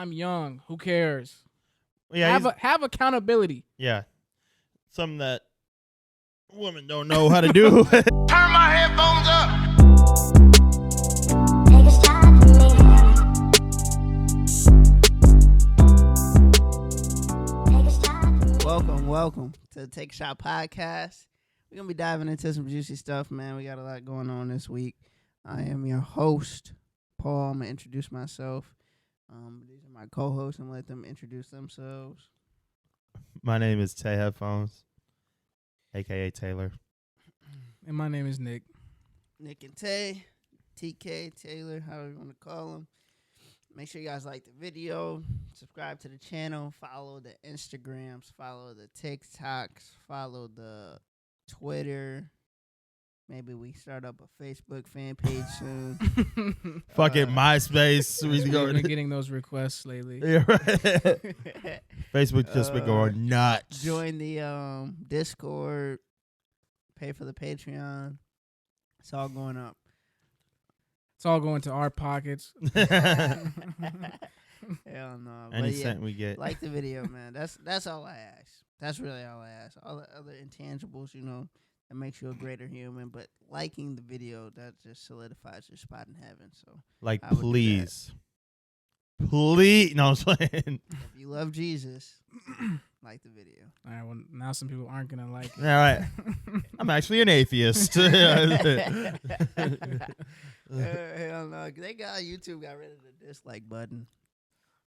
I'm young. Who cares? Yeah, have accountability. yeah. Something that women don't know how to do. Turn my headphones up. Take a shot at me. Welcome to the Take a Shot podcast. We're going to be diving into some juicy stuff, man. We got a lot going on this week. I am your host, Paul. I'm going to introduce myself. These are my co-hosts. I'm going to let them introduce themselves. My name is Tay Headphones, a.k.a. Taylor. And my name is Nick. Nick and Tay, TK, Taylor, however you want to call them. Make sure you guys like the video, subscribe to the channel, follow the Instagrams, follow the TikToks, follow the Twitter. Maybe we start up a Facebook fan page soon. Fuck it, MySpace. We've been getting those requests lately. Yeah, right. Facebook just been going nuts. Join the Discord, pay for the Patreon. It's all going up. It's all going to our pockets. Hell no. Any cent we get. Like the video, man. That's all I ask. That's really all I ask. All the other intangibles, that makes you a greater human. But liking the video, that just solidifies your spot in heaven. So, like, please. No, I'm saying. If you love Jesus, like the video. All right, well, now some people aren't going to like it. All right. I'm actually an atheist. Hell no. They got YouTube got rid of the dislike button.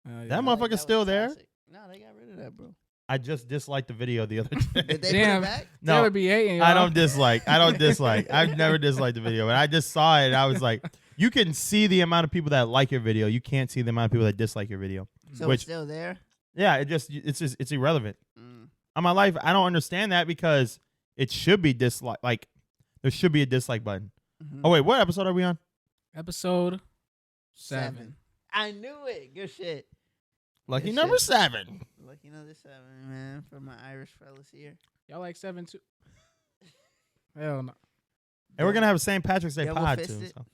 Yeah. That motherfucker's still there? Classic. No, they got rid of that, bro. I just disliked the video the other day. Did they Damn. put it back? No, Taylor be hating, I y'all. don't dislike. I've never disliked the video. And I just saw it and I was like, you can see the amount of people that like your video. You can't see the amount of people that dislike your video. So it's still there? Yeah, it's irrelevant. Mm. On my life, I don't understand that because it should be dislike. Like, there should be a dislike button. Mm-hmm. Oh, wait, what episode are we on? Episode 7. I knew it. Good shit. Lucky Good number shit. 7. Lucky number 7, man, for my Irish fellas here. Y'all like 7 too? Hell no. And we're going to have a St. Patrick's Day Double pod, too. fisted. So.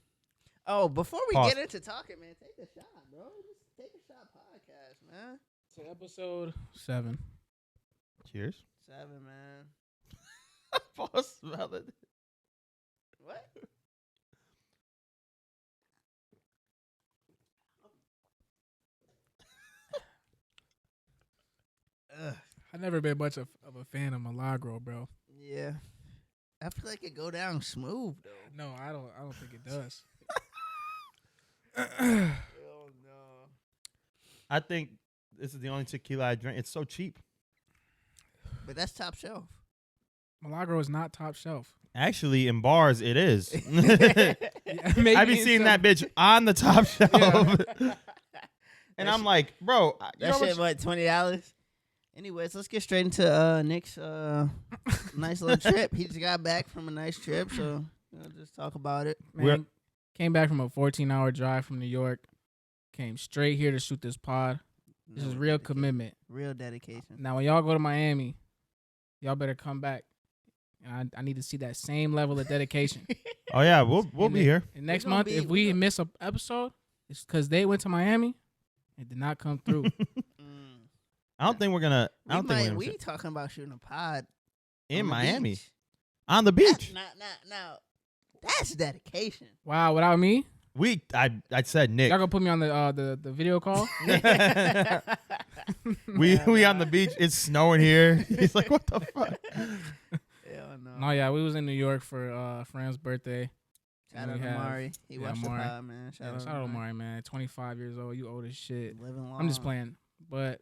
Oh, before we Pause. get into talking, man, take a shot, bro. Just take a shot podcast, man. So episode 7. Cheers. 7, man. Paul smell it. What? I've never been much of a fan of Milagro, bro. Yeah. I feel like it go down smooth, though. No, I don't think it does. Oh, no. I think this is the only tequila I drink. It's so cheap. But that's top shelf. Milagro is not top shelf. Actually, in bars, it is. Yeah, maybe I've been in seeing some- that bitch on the top shelf. Yeah. And That I'm like, bro. You know That how shit, much- what, $20? Anyways, let's get straight into Nick's nice little trip. He just got back from a nice trip, so just talk about it. Man, came back from a 14-hour drive from New York. Came straight here to shoot this pod. This is real commitment. Real dedication. Now, when y'all go to Miami, y'all better come back. I need to see that same level of dedication. Oh, yeah, we'll be here. And next gonna month, be- if we we gonna- miss an episode, it's because they went to Miami and did not come through. I don't think we're going to. We talking about shooting a pod In on the Miami. beach. On the beach. Now, that's dedication. Wow, without me? I said Nick. Y'all gonna put me on the video call? we on the beach. It's snowing here. He's like, what the fuck? Hell no. No, yeah, we was in New York for a friend's birthday. Shout And out we to have- Mari. He yeah, watched the Mari. pod, man. Shout out to Omar, man. 25 years old. You old as shit. Living long. I'm just playing. But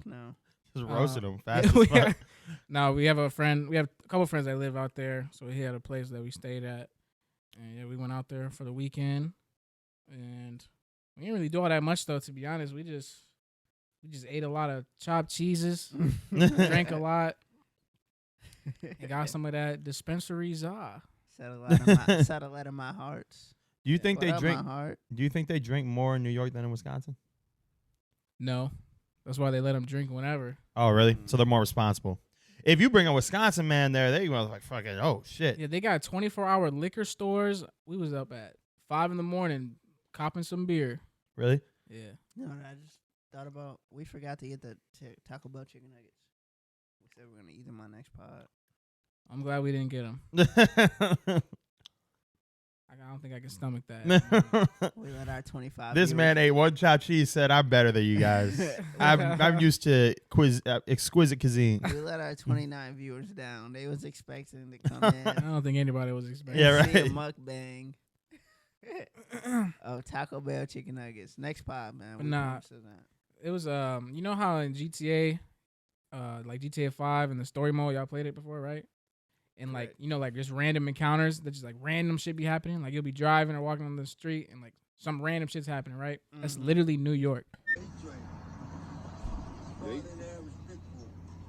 No. Just roasted him yeah, fast as fuck. no, we have a couple friends that live out there. So he had a place that we stayed at. And yeah, we went out there for the weekend. And we didn't really do all that much though, to be honest. We just ate a lot of chopped cheeses, drank a lot, and got some of that dispensary za. Said a lot of my hearts. Do you think What they up, drink? my heart? Do you think they drink more in New York than in Wisconsin? No. That's why they let them drink whenever. Oh, really? So they're more responsible. If you bring a Wisconsin man there, they go like fucking, oh shit. Yeah, they got 24-hour liquor stores. We was up at 5 in the morning copping some beer. Really? Yeah. No, I just thought about. We forgot to get the Taco Bell chicken nuggets. We said we're gonna eat them on next pod. I'm glad we didn't get them. I don't think I can stomach that. We let our 25. This man ate one chopped cheese. Said, "I'm better than you guys. I'm used to exquisite cuisine." We let our 29 viewers down. They was expecting to come in. I don't think anybody was expecting. Yeah, See a right. mukbang. Oh, Taco Bell chicken nuggets. Next pod, man. But nah. It was you know how in GTA, like GTA 5 and the story mode, y'all played it before, right? And like Correct. you know, like just random encounters that just like random shit be happening. Like you'll be driving or walking on the street and like some random shit's happening, right? That's literally New York.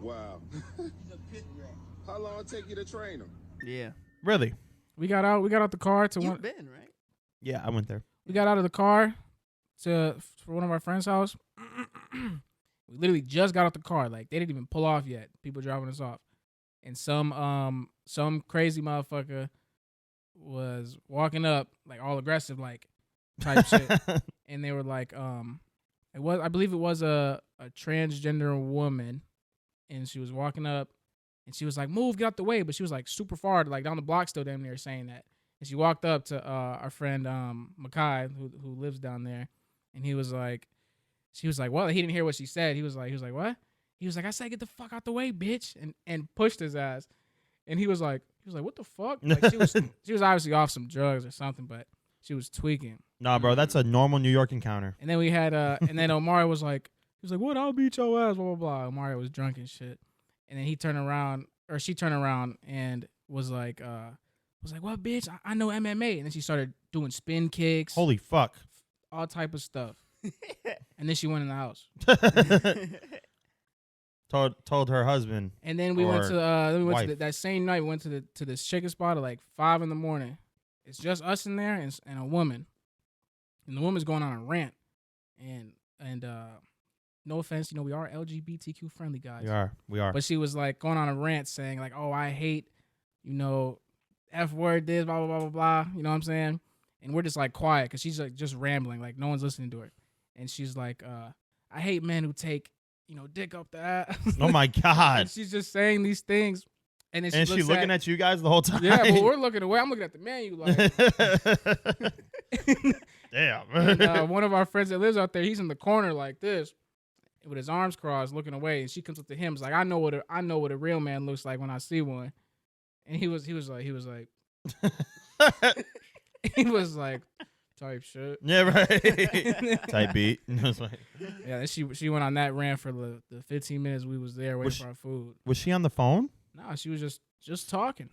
Wow. How long it take you to train him? Yeah. Really? We got out the car to You've one. been, right? Yeah, I went there. We got out of the car for one of our friends' house. We literally just got out the car. Like they didn't even pull off yet. People driving us off. And some crazy motherfucker was walking up like all aggressive like type shit. And they were like, I believe it was a transgender woman, and she was walking up and she was like, "Move, get out the way," but she was like super far, like down the block still damn near saying that. And she walked up to our friend Makai, who lives down there, and she was like, well, he didn't hear what she said. He was like, what? He was like, I said, get the fuck out the way, bitch, and pushed his ass. And he was like, what the fuck? Like she was obviously off some drugs or something, but she was tweaking. Nah, bro, that's a normal New York encounter. And then we had and then Omari was like, what? I'll beat your ass, blah blah blah. Omari was drunk and shit. And then she turned around and was like, what, bitch? I know MMA. And then she started doing spin kicks, Holy fuck. all type of stuff. And then she went in the house. Told her husband. And then we went to wife. that same night. We went to this chicken spot at like 5 a.m. It's just us in there and a woman, and the woman's going on a rant. And no offense, we are LGBTQ friendly guys. We are. But she was like going on a rant saying like, oh, I hate, F word this, blah blah blah blah blah. You know what I'm saying? And we're just like quiet because she's like just rambling, like no one's listening to her. And she's like, I hate men who take, dick up the ass. Oh my God. And she's just saying these things. And then Is she looking at you guys the whole time? Yeah, but we're looking away. I'm looking at the menu like. Damn. And, one of our friends that lives out there, he's in the corner like this, with his arms crossed, looking away. And she comes up to him, is like, I know what a real man looks like when I see one. And he was like, type shit. Yeah, right. Type beat. Yeah, then she went on that rant for the 15 minutes we was there waiting for our food. Was she on the phone? No, she was just talking.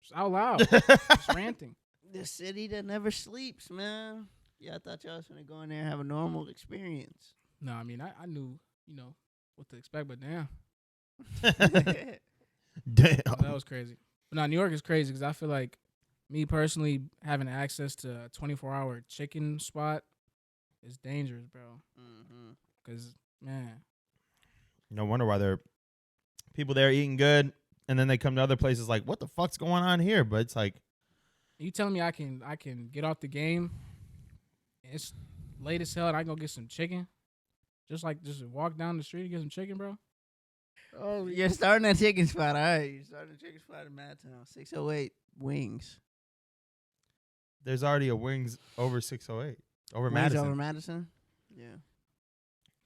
Just out loud. Just ranting. The city that never sleeps, man. Yeah, I thought y'all was gonna go in there and have a normal experience. No, I mean I knew, what to expect, but damn. Damn. That was crazy. But no, New York is crazy because I feel like me personally having access to a 24-hour chicken spot is dangerous, bro. Because, man. No wonder why there are people there eating good, and then they come to other places like, what the fuck's going on here? But it's like, you telling me I can get off the game, it's late as hell, and I can go get some chicken? Just walk down the street and get some chicken, bro? Oh, you're starting a chicken spot. All right, you're starting a chicken spot in Madtown. 608 Wings. there's already a Wings over 608. Over Wings Madison. over Madison? Yeah.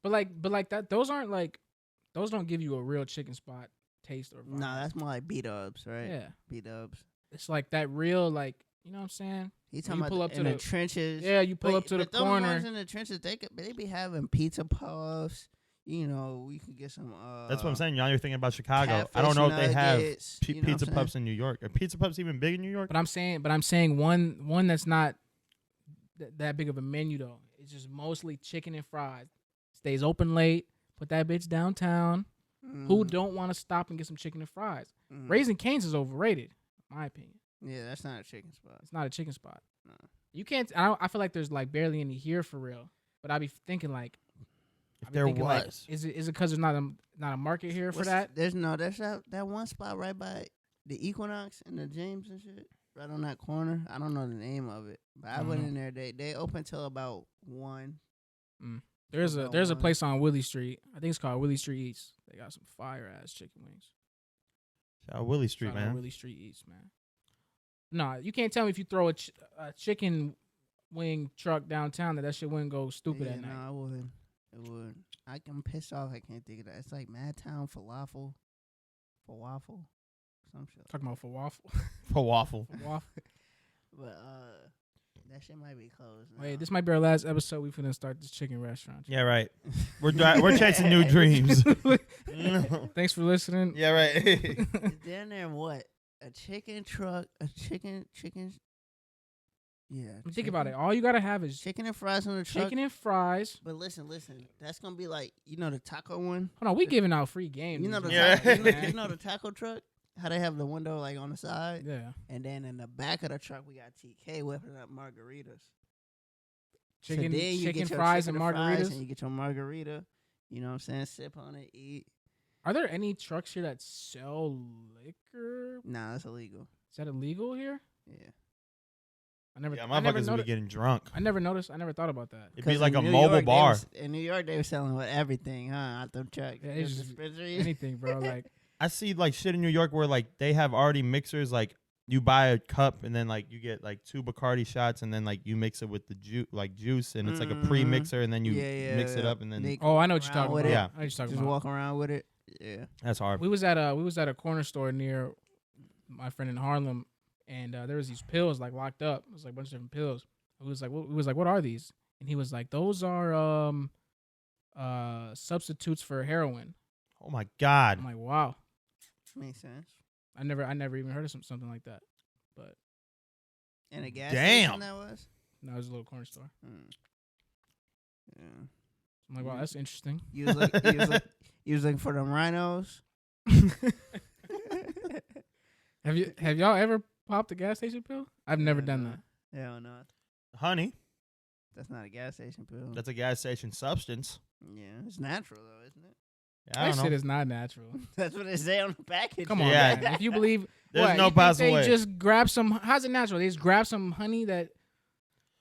But like that, those don't give you a real chicken spot taste or vibe. No, that's more like B-dubs, right? Yeah. B-dubs. It's like that real, like, you know what I'm saying? He talking you pull about up in to the trenches. Yeah, you pull up to the those corner. ones in the trenches, they be having pizza puffs. You know, we could get some. That's what I'm saying. Y'all, you're thinking about Chicago. I don't know if they have pizza puffs in New York. Are pizza puffs even big in New York? But I'm saying one that's not that big of a menu though. It's just mostly chicken and fries. Stays open late. Put that bitch downtown. Who don't want to stop and get some chicken and fries? Raising Cane's is overrated, in my opinion. Yeah, that's not a chicken spot. It's not a chicken spot. No. You can't. I feel like there's like barely any here for real. But I be thinking like, if there was, like, is it because there's not a market here for that? There's that one spot right by the Equinox and the James and shit, right on that corner. I don't know the name of it, but I went in there. They open till about 1. There's What a about one? place on Willie Street. I think it's called Willie Street Eats. They got some fire ass chicken wings. Shout out Willie Street, Shout out man. Willie Street Eats, man. Nah, you can't tell me if you throw a chicken wing truck downtown that shit wouldn't go stupid at night. No, I wouldn't. It would. I'm pissed off. I can't think of that. It's like Madtown falafel, some shit. Talking about for waffle. For waffle. For waffle. But that shit might be closed. Now. Wait, this might be our last episode. We finna start this chicken restaurant. Yeah, right. We're chasing new dreams. Thanks for listening. Yeah, right. Is down there what? A chicken truck, a chicken. Yeah. Think about it. All you gotta have is Chicken and fries on the truck. chicken and fries. But listen. That's gonna be like the taco one. Hold on, we giving out free game. You know the Yeah. taco, you know the taco truck. How they have the window like on the side, Yeah. and then in the back of the truck we got TK whipping up margaritas. Chicken, so then you chicken get your fries chicken and margaritas. and you get your margarita. You know what I'm saying? Sip on it, eat. Are there any trucks here that sell liquor? Nah, that's illegal. Is that illegal here? Yeah. I never. Yeah, I never motherfuckers be noticed. getting drunk. I never noticed. I never thought about that. It'd be 'Cause like a in New mobile York, bar. In New York, they were selling with everything, huh? Out them trucks. Yeah, it's Them just dispensaries. Anything, bro. Like I see like shit in New York where like they have already mixers. Like you buy a cup and then like you get like 2 Bacardi shots and then like you mix it with the juice and it's like a pre-mixer and then you mix it up and then They oh, I know what you're around talking with about. it. Yeah. I know what you're talking Just about. walk around with it. Yeah. that's hard. We was at a corner store near my friend in Harlem, and there was these pills like locked up. It was like a bunch of different pills. We was like, what are these? And he was like, those are substitutes for heroin. Oh my god. I'm like, wow. Makes sense. I never even heard of something like that. But And a gas Damn. station that was? no, it was a little corner store. Yeah. I'm like, wow, that's interesting. You was looking for them rhinos? Have y'all ever popped a gas station pill? I've never done that. Hell no. Honey, That's not a gas station pill. that's a gas station substance. Yeah, it's natural though, isn't it? I That don't shit know. is not natural. That's what they say on the package. Come on, Yeah. man. If you believe, There's what, no you think possible they way. just grab some. How's it natural? They just grab some honey that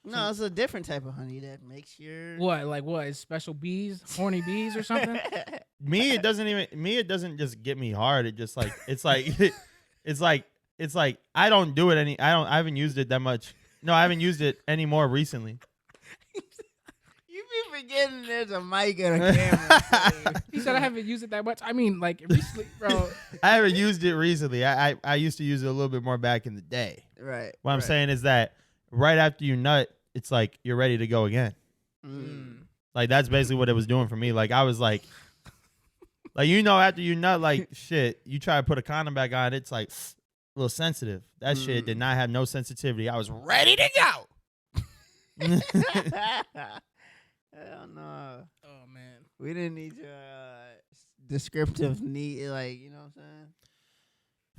No, it's a different type of honey that makes your what? Like what? Is special bees, horny bees, or something? It doesn't just get me hard. It just like it's like I don't do it I haven't used it that much. No, I haven't used it any more recently. You be forgetting there's a mic and a camera. He said I haven't used it that much. I mean, like recently, bro. I haven't used it recently. I used to use it a little bit more back in the day. Right. What I'm saying is that right after you nut, it's like you're ready to go again. Like that's basically what it was doing for me. Like I was like after you nut, like shit, you try to put a condom back on, it's like a little sensitive. That shit did not have no sensitivity. I was ready to go. Hell no. Oh man. We didn't need your descriptive need, like, you know what I'm saying?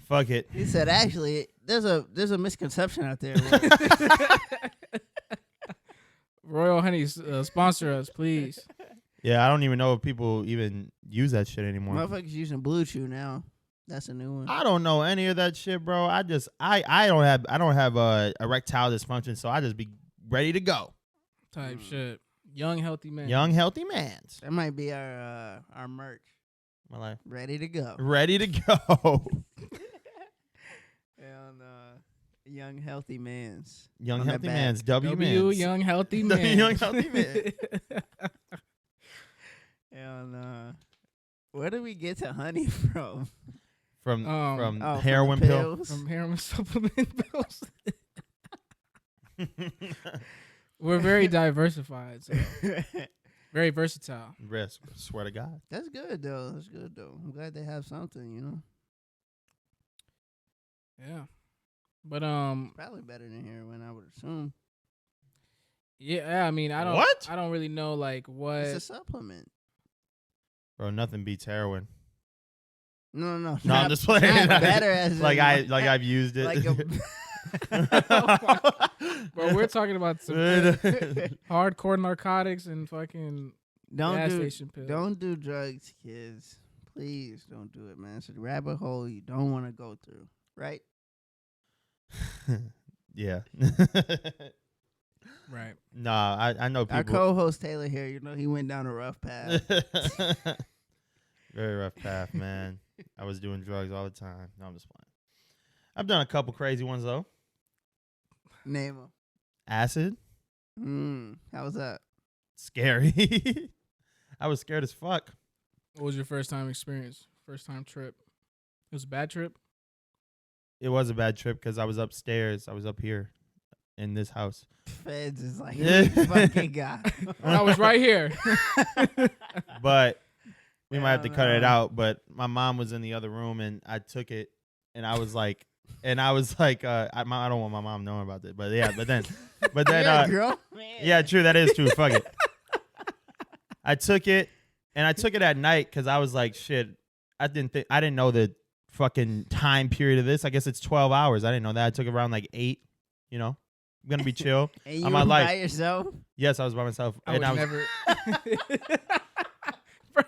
Fuck it. He said, actually, there's a misconception out there. Royal Honey, sponsor us, please. Yeah, I don't even know if people even use that shit anymore. Motherfuckers using Blue Chew now. That's a new one. I don't know any of that shit, bro. I don't have erectile dysfunction, so I just be ready to go. Type shit. Young healthy man. Young healthy mans. That might be our merch. My life. Ready to go. Ready to go. And young healthy mans. Young On the healthy back. mans. W W mans. young healthy W man. young healthy man. And where do we get to honey from? From from the heroin pill. pills? From heroin supplement pills. We're very diversified, so very versatile. Risk. Swear to God. That's good though. That's good though. I'm glad they have something, you know. Yeah. But Probably better than heroin, I would assume. yeah, I mean, I don't What? I don't really know like what It's a supplement. Bro, nothing beats heroin. No. No, I'm not- just playing. not better as like in, I've used it. like a Bro, we're talking about some hardcore narcotics and fucking gas station pills. Don't do drugs, kids. Please don't do it, man. It's a rabbit hole you don't want to go through, right? Yeah. Right. Nah, I know Our people. co-host Taylor here, you know, he went down a rough path. Very rough path, man. I was doing drugs all the time. No, I'm just playing. I've done a couple crazy ones though. Name him. Acid, How was that? scary. I was scared as fuck. What was your first time experience? First time trip? It was a bad trip? It was a bad trip because I was upstairs. I was up here in this house. Feds is like, you fucking guy. I was right here. But we might have to cut it no. out. But my mom was in the other room, and I took it, and I was like, I don't want my mom knowing about this, but yeah, but then, Girl, yeah, true, that is true. Fuck it. I took it, and I took it at night because I was like, shit, I didn't know the fucking time period of this. I guess it's 12 hours. I didn't know that. I took it around like 8. You know, I'm gonna be chill. And you on were my life. by yourself? Yes, I was by myself, I was never. Bro.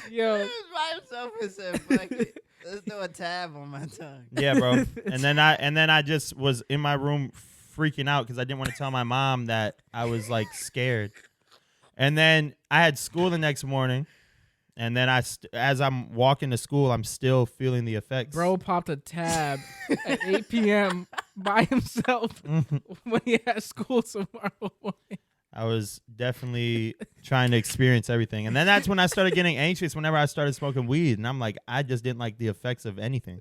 He Yo. was by himself and said, fuck it. Let's throw a tab on my tongue. Yeah, bro. And then I just was in my room freaking out because I didn't want to tell my mom that I was like scared. And then I had school the next morning, and then as I'm walking to school, I'm still feeling the effects. Bro popped a tab at 8 p.m. by himself when he had school tomorrow morning. I was definitely trying to experience everything. And then that's when I started getting anxious whenever I started smoking weed. And I'm like, I just didn't like the effects of anything.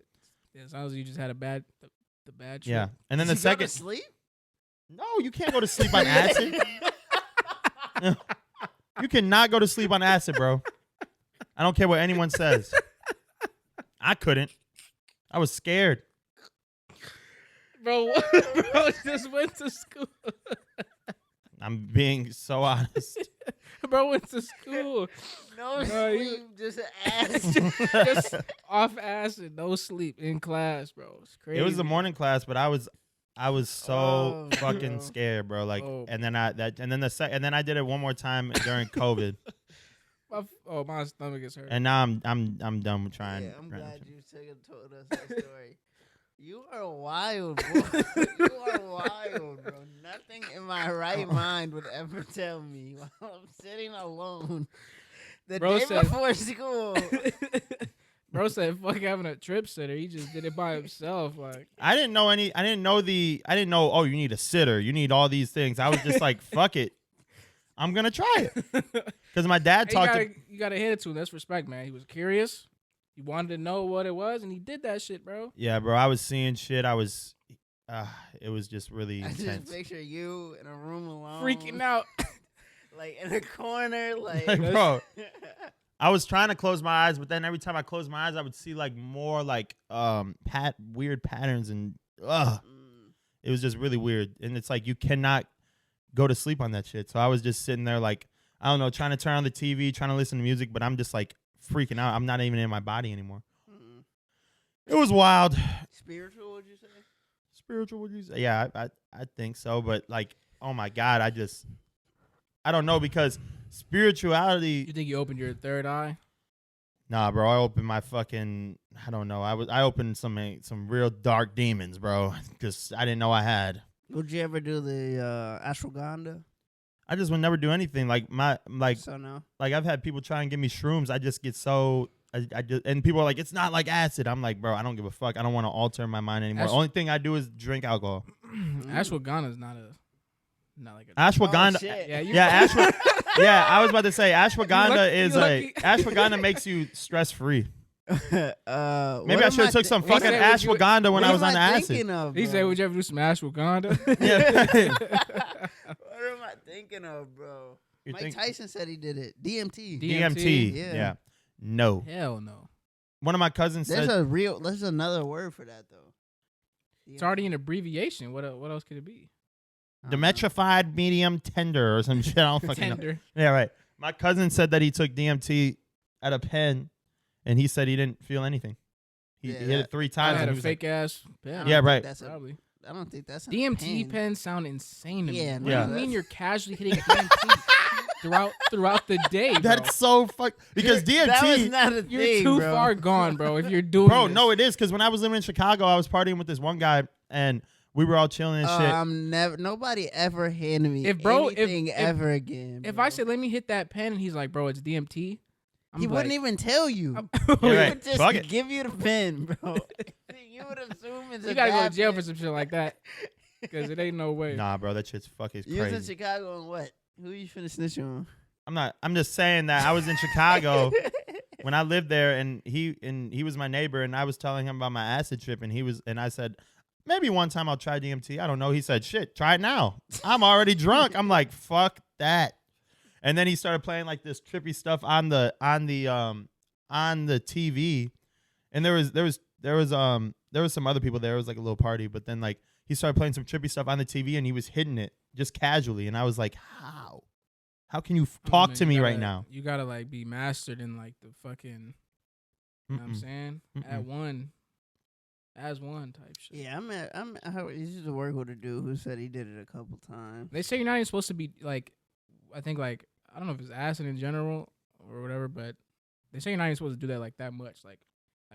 Yeah, as long as you just had the bad trip. Yeah. And then Did the you second. go to sleep? No, you can't go to sleep on acid. You cannot go to sleep on acid, bro. I don't care what anyone says. I couldn't. I was scared. Bro just went to school. I'm being so honest. Bro went to school. No Bro, sleep, just ass. Just off acid, no sleep in class, bro. It's crazy. It was the morning class, but I was so Oh, fucking bro. scared, bro. Like, Oh. and then I did it one more time during COVID, my stomach is hurt. and now I'm done with trying. Yeah, I'm trying glad to- you told us that story. You are wild, bro. You are wild, bro. Nothing in my right mind would ever tell me while I'm sitting alone the Bro day said- before school. Bro said, "Fuck having a trip sitter." He just did it by himself. Like, I didn't know. Oh, you need a sitter. You need all these things. I was just like, fuck it. I'm gonna try it because my dad talked. you gotta hit it to him. That's respect, man. He was curious. He wanted to know what it was, and he did that shit, bro. Yeah, bro. I was seeing shit. It was just really I just intense. picture you in a room alone, Freaking out. like in a corner, like, Like, bro, I was trying to close my eyes, but then every time I closed my eyes, I would see like more like weird patterns, and it was just really weird. And it's like you cannot go to sleep on that shit. So I was just sitting there like, I don't know, trying to turn on the TV, trying to listen to music, but I'm just like freaking out. I'm not even in my body anymore. It was wild. Spiritual, would you say? Spiritual, would you say? Yeah, I think so. But like, oh my God, I don't know, because spirituality. You think you opened your third eye? Nah, bro. I opened my fucking. I don't know. I opened some real dark demons, bro. Because I didn't know I had. Would you ever do the ashwagandha? I just would never do anything. Like So no. like I've had people try and give me shrooms. I just get so. I just, and people are like, it's not like acid. I'm like, bro, I don't give a fuck. I don't want to alter my mind anymore. Only thing I do is drink alcohol. Ashwagandha is not like a Ashwagandha. Oh, shit. Yeah, you Yeah, yeah, I was about to say ashwagandha You is lucky. ashwagandha makes you stress free. Maybe Maybe I should have took some fucking said, would you- ashwagandha when I was on the acid. Thinking of, He bro? said, "Would you ever do some ashwagandha?" Yeah. What am I thinking of, bro? You Mike think Tyson said he did it. DMT. DMT? Yeah. Yeah. No. Hell no. One of my cousins There's said there's another word for that though. It's already an abbreviation. What else could it be? demetrified medium tender or some shit. I don't fucking know. Tender. Yeah, right. My cousin said that he took DMT at a pen, and he said he didn't feel anything. He Yeah, hit it 3 I times. had and a he was like, fake ass pen. Yeah, right. Probably. I don't think that's a DMT pen. pens sound insane to me. Yeah, What no, do you that's- mean you're casually hitting DMT throughout the day, bro? That's so fuck because DMT. That was not a You're thing, too bro. far gone, bro. If you're doing Bro, this. no, it is because when I was living in Chicago, I was partying with this one guy, and We were all chilling and shit. I'm never. Nobody ever handed me anything if ever again. If bro. I said, let me hit that pen, and he's like, bro, it's DMT. He wouldn't even tell you. Yeah, He right. would just Fuck it. give you the pen, bro. You would assume it's You gotta go to jail for some shit like that. Because it ain't no way. Nah, bro, that shit's fucking You was in crazy. Chicago and what? Who you finna snitch on? I'm just saying that I was in Chicago when I lived there, and he was my neighbor, and I was telling him about my acid trip, and I said, maybe one time I'll try DMT. I don't know. He said, shit, try it now. I'm already drunk. I'm like, fuck that. And then he started playing like this trippy stuff on the TV, and there was some other people there. It was like a little party, but then like he started playing some trippy stuff on the TV, and he was hitting it just casually, and I was like, how? How can you talk Man, to me gotta, right now? You gotta like be mastered in like the fucking. You know what I'm saying? As one type shit. Yeah, this is a work with a dude who said he did it a couple times. They say you're not even supposed to be like, I think like I don't know if it's acid in general or whatever, but they say you're not even supposed to do that like that much, like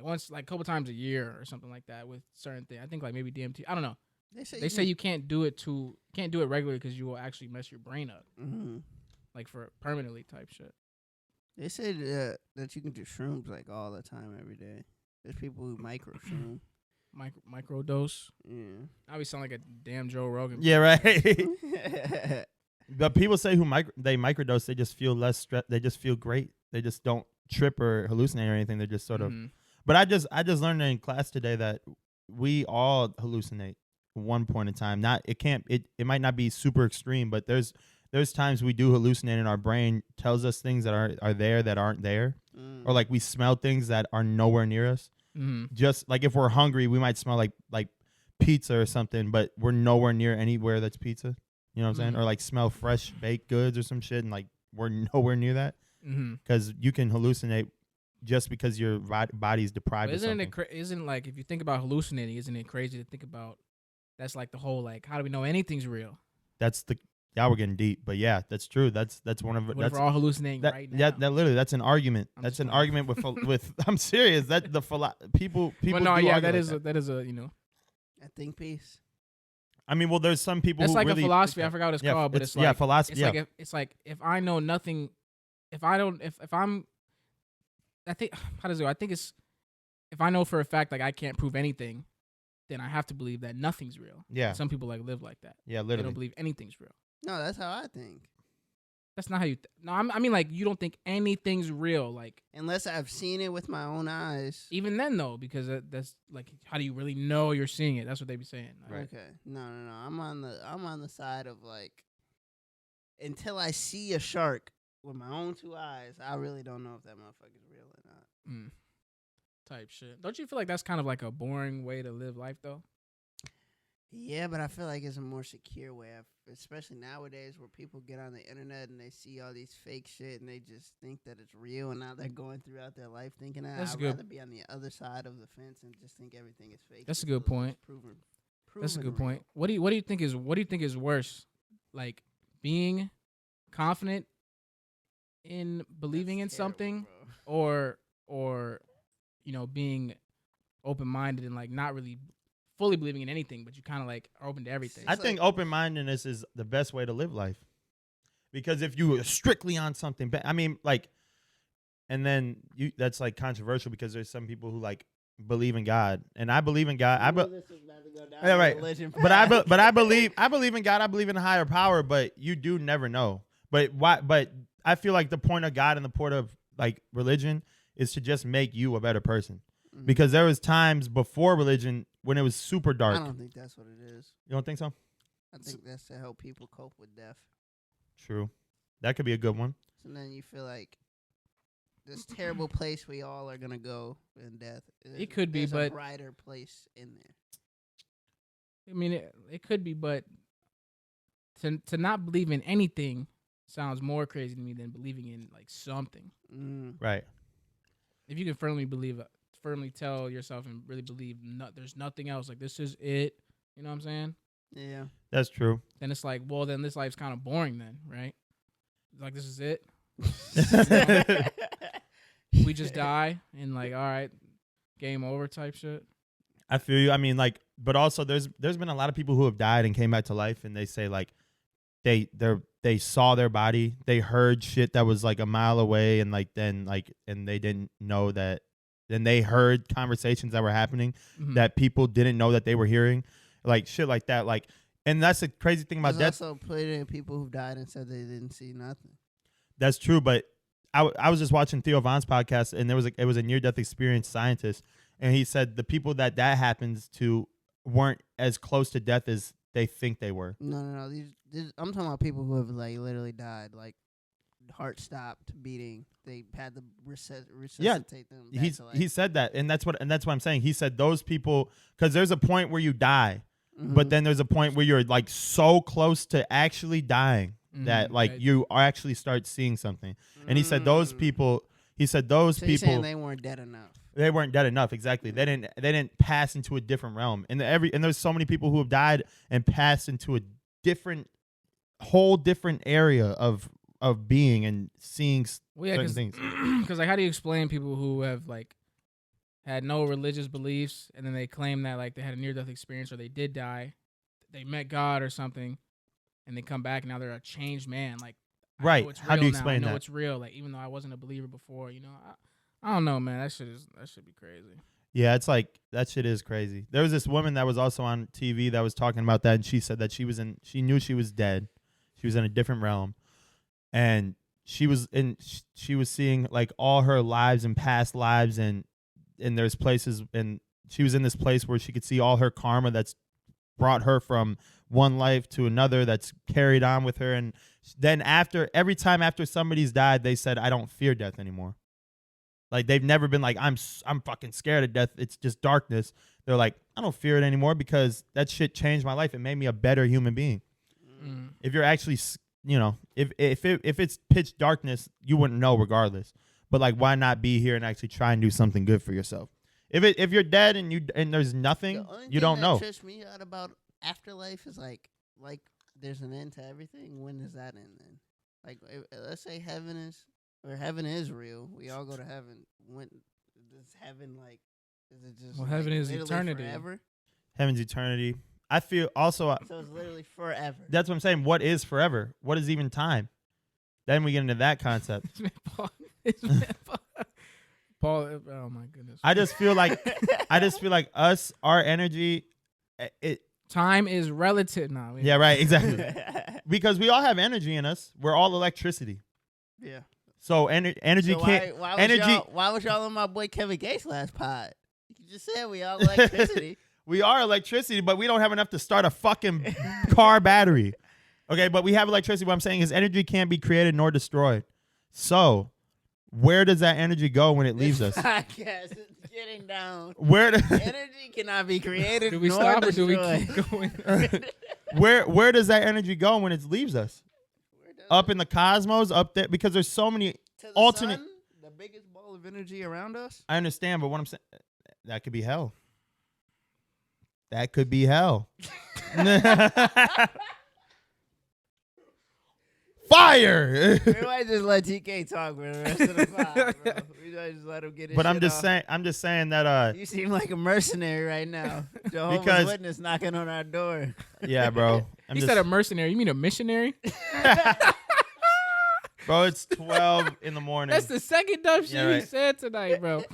once, like a couple times a year or something like that with certain things. I think like maybe DMT. I don't know. They say you can't do it regularly because you will actually mess your brain up, like for permanently type shit. They say that you can do shrooms like all the time, every day. There's people who micro shroom. Micro dose. Yeah. I always sound like a damn Joe Rogan. Yeah, right. But people say they microdose, they just feel less stress. They just feel great. They just don't trip or hallucinate or anything. They're just sort of. But I just learned in class today that we all hallucinate at one point in time. It might not be super extreme, but there's times we do hallucinate, and our brain tells us things that are there that aren't there, or like we smell things that are nowhere near us. Just like if we're hungry, we might smell like pizza or something, but we're nowhere near anywhere that's pizza. You know what I'm saying? Or like smell fresh baked goods or some shit, and like we're nowhere near that. Because you can hallucinate just because your body's deprived of something. Isn't like, if you think about hallucinating, isn't it crazy to think about? That's like the whole, like, how do we know anything's real? Yeah, we're getting deep, but yeah, that's true. That's one of what if we're all hallucinating right now? That literally, that's an argument. That's an argument with. I'm serious. That people. But no, yeah, that is a you know. I think piece. I mean, well, there's some people. That's who like really a philosophy. I forgot what it's called, but it's like philosophy. It's like if I know nothing, if I'm, I think how does it go? I think it's if I know for a fact like I can't prove anything, then I have to believe that nothing's real. Yeah. Some people like live like that. Yeah, They literally. don't believe anything's real. No, that's how I think. That's not how you. No, I mean like you don't think anything's real, like Unless I've seen it with my own eyes. even then though, because that's like how do you really know you're seeing it? That's what they be saying. Right. Okay. No. I'm on the side of like until I see a shark with my own two eyes, I really don't know if that motherfucker's real or not. Type shit. Don't you feel like that's kind of like a boring way to live life though? Yeah, but I feel like it's a more secure way, especially nowadays where people get on the internet and they see all these fake shit and they just think that it's real, and now they're going throughout their life thinking that. That's I'd good. rather be on the other side of the fence and just think everything is fake. That's a good point. That's a good point. What do you think is worse? Like being confident in believing in something, or you know, being open-minded and like not really fully believing in anything, but you kind of like are open to everything. I think open-mindedness is the best way to live life, because if you are strictly on something, I mean, like, and then that's like controversial because there's some people who like believe in God, and I believe in God. Yeah, right. But I believe in God. I believe in a higher power, but you do never know. But why? But I feel like the point of God and the point of like religion is to just make you a better person. Because there was times before religion when it was super dark. I don't think that's what it is. You don't think so? I think that's to help people cope with death. True. That could be a good one. So then you feel like this terrible place we all are gonna go in death. It could be, there's but a brighter place in there. I mean, it could be, but to not believe in anything sounds more crazy to me than believing in like something. Right. If you can firmly tell yourself and really believe there's nothing else, like this is it, you know what I'm saying? Yeah. That's true. Then it's like, well, then this life's kind of boring then, right? Like this is it. We just die and like, all right, game over type shit. I feel you. I mean, like, but also there's been a lot of people who have died and came back to life, and they say like they saw their body, they heard shit that was like a mile away, and like then like and they didn't know that. Then they heard conversations that were happening that people didn't know that they were hearing, like shit like that. Like, and that's the crazy thing about death. Also put in people who died and said they didn't see nothing. That's true, but I was just watching Theo Von's podcast, and it was a near death experience scientist, and he said the people that happens to weren't as close to death as they think they were. No. These, I'm talking about people who have like literally died, like heart stopped beating. They had to resuscitate them. He said that, and that's what I'm saying. He said those people, because there's a point where you die, but then there's a point where you're like so close to actually dying that like you actually start seeing something. And he said those people. He said those people. Saying they weren't dead enough. They weren't dead enough. Exactly. They didn't pass into a different realm. And there's so many people who have died and passed into a whole different area of being and seeing certain things. Because like, how do you explain people who have like had no religious beliefs and then they claim that like they had a near-death experience or they did die, they met God or something, and they come back and now they're a changed man? Like, right? How do you now. explain I know that? it's real. Like, even though I wasn't a believer before, I don't know, man. That should be crazy. Yeah, it's like that shit is crazy. There was this woman that was also on TV that was talking about that, and she said that she knew she was dead. She was in a different realm. And she was seeing like all her lives and past lives, and there's places, and she was in this place where she could see all her karma that's brought her from one life to another, that's carried on with her. And then every time after somebody's died, they said, I don't fear death anymore. Like, they've never been like, I'm fucking scared of death, it's just darkness. They're like, I don't fear it anymore because that shit changed my life. It made me a better human being. If you're actually, if it's pitch darkness, you wouldn't know regardless. But like, why not be here and actually try and do something good for yourself? If you're dead and there's nothing, you don't know. What trips me out about afterlife is like there's an end to everything. When does that end then? Like, let's say heaven is real. We all go to heaven. When does heaven, like, is it just? Well, heaven is eternity. Forever? Heaven's eternity. I feel also. So it's literally forever. That's what I'm saying. What is forever? What is even time? Then we get into that concept. Paul, oh my goodness. I just feel like our energy. Time is relative now. Yeah, right. Exactly. Because we all have energy in us. We're all electricity. Yeah. So energy can't. Why was y'all on my boy Kevin Gates last pod? You just said we all electricity. We are electricity, but we don't have enough to start a fucking car battery. Okay, but we have electricity. What I'm saying is energy can't be created nor destroyed. So, where does that energy go when it leaves us? Podcast is getting down. Energy cannot be created do we nor stop destroyed. or do we keep going? Where does that energy go when it leaves us? Up in the cosmos, up there, because there's so many alternate. Sun, the biggest ball of energy around us. I understand, but what I'm saying, that could be hell. That could be hell. Fire! We might just let TK talk for the rest of the pod, bro. We might just let him get his But I'm shit just saying that You seem like a mercenary right now. Jehovah's Witness knocking on our door. Yeah, bro. He said a mercenary. You mean a missionary? Bro, it's 12 in the morning. That's the second dumb shit he said tonight, bro.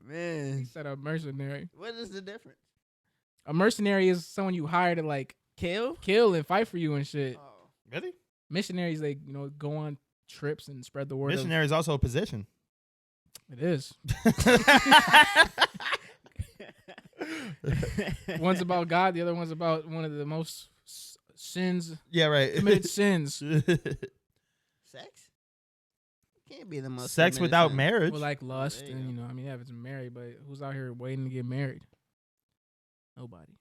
Man. He said a mercenary. What is the difference? A mercenary is someone you hire to like kill and fight for you and shit. Oh. Really? Missionaries, they go on trips and spread the word. Missionary is also a position. It is. One's about God, the other one's about one of the most sins. Yeah, right. Committed sins. Sex? Can't be the most. Sex without sin. marriage. Well, like lust, and if it's married, but who's out here waiting to get married? Nobody.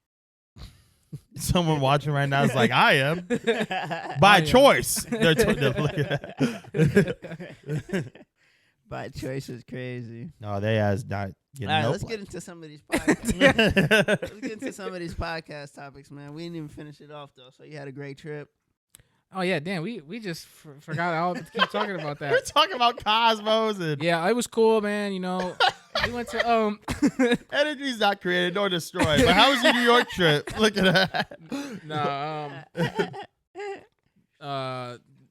Someone watching right now is like, I am. By choice. By choice is crazy. No, they ass not getting. All right, let's get into some of these podcasts. Let's get into some of these podcast topics, man. We didn't even finish it off though. So you had a great trip. Oh yeah, damn. We just forgot all to keep talking about that. We're talking about cosmos and yeah, it was cool, man. We went to Energy's not created nor destroyed. But how was your New York trip? Look at that.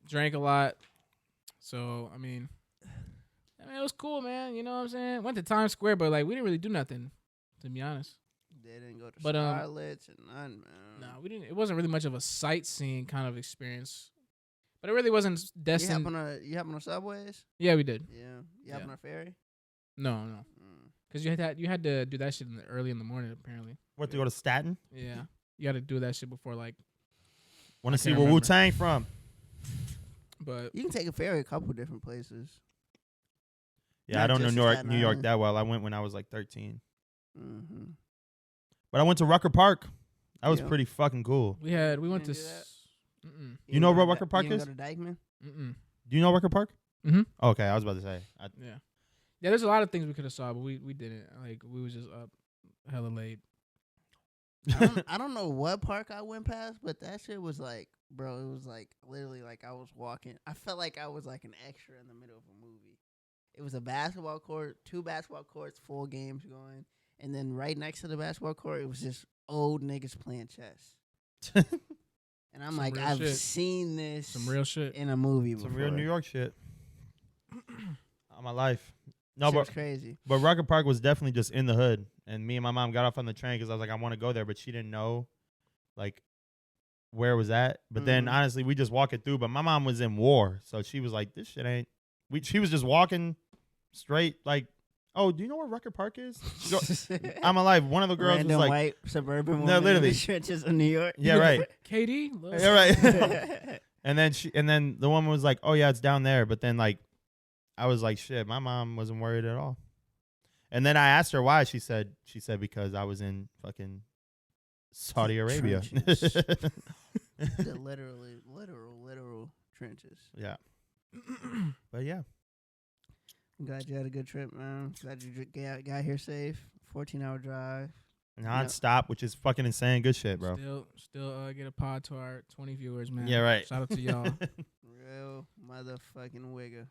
Drank a lot. So I mean, it was cool, man. You know what I'm saying? Went to Times Square, but like we didn't really do nothing, to be honest. They didn't go to But, Charlotte and none, man. No, we didn't. It wasn't really much of a sightseeing kind of experience, but it really wasn't destined. You hop on the subways? Yeah, we did. Yeah. You hop on a ferry? No, because you had to do that shit early in the morning. Apparently, What, to go to Staten? yeah, you got to do that shit before like. Want to see can't where remember. Wu-Tang from? But You can take a ferry a couple different places. Yeah, Not I don't know just Staten New York Island. that well. I went when I was like 13. Mm-hmm. But I went to Rucker Park. That was Yeah. pretty fucking cool. we went didn't to. do that? You know where Rucker Park you didn't is? go to Dykeman? Do you know Rucker Park? Mhm. Okay, I was about to say. Yeah, there's a lot of things we could have saw, but we didn't. Like we was just up hella late. I don't know what park I went past, but that shit was like, bro, it was like literally like I was walking. I felt like I was like an extra in the middle of a movie. It was a basketball court, 2 basketball courts, 4 games going, and then right next to the basketball court, it was just old niggas playing chess. And I'm Some like, real I've shit. seen this Some real shit. in a movie before. Some real New York shit. All my life. No, Shit's but crazy. Rucker Park was definitely just in the hood. And me and my mom got off on the train because I was like, I want to go there. But she didn't know, like, where it was at. But then, Mhm. honestly, we just walk it through. But my mom was in war. So she was like, this shit ain't. She was just walking straight, like, oh, do you know where Rucker Park is? She go, I'm alive. One of the girls Random was like, white suburban No, woman literally. in the trenches of New York. yeah, right. KD, Yeah, right. And then the woman was like, oh, yeah, it's down there. But then, like, I was like, shit, my mom wasn't worried at all. And then I asked her why. She said because I was in fucking Saudi Arabia. Trenches. The literal trenches. Yeah. But yeah. I'm glad you had a good trip, man. Glad you got here safe. 14-hour drive. Non-stop, which is fucking insane. Good shit, bro. Still get a pod to our 20 viewers, man. Yeah, right. Shout out to y'all. Real motherfucking wigger.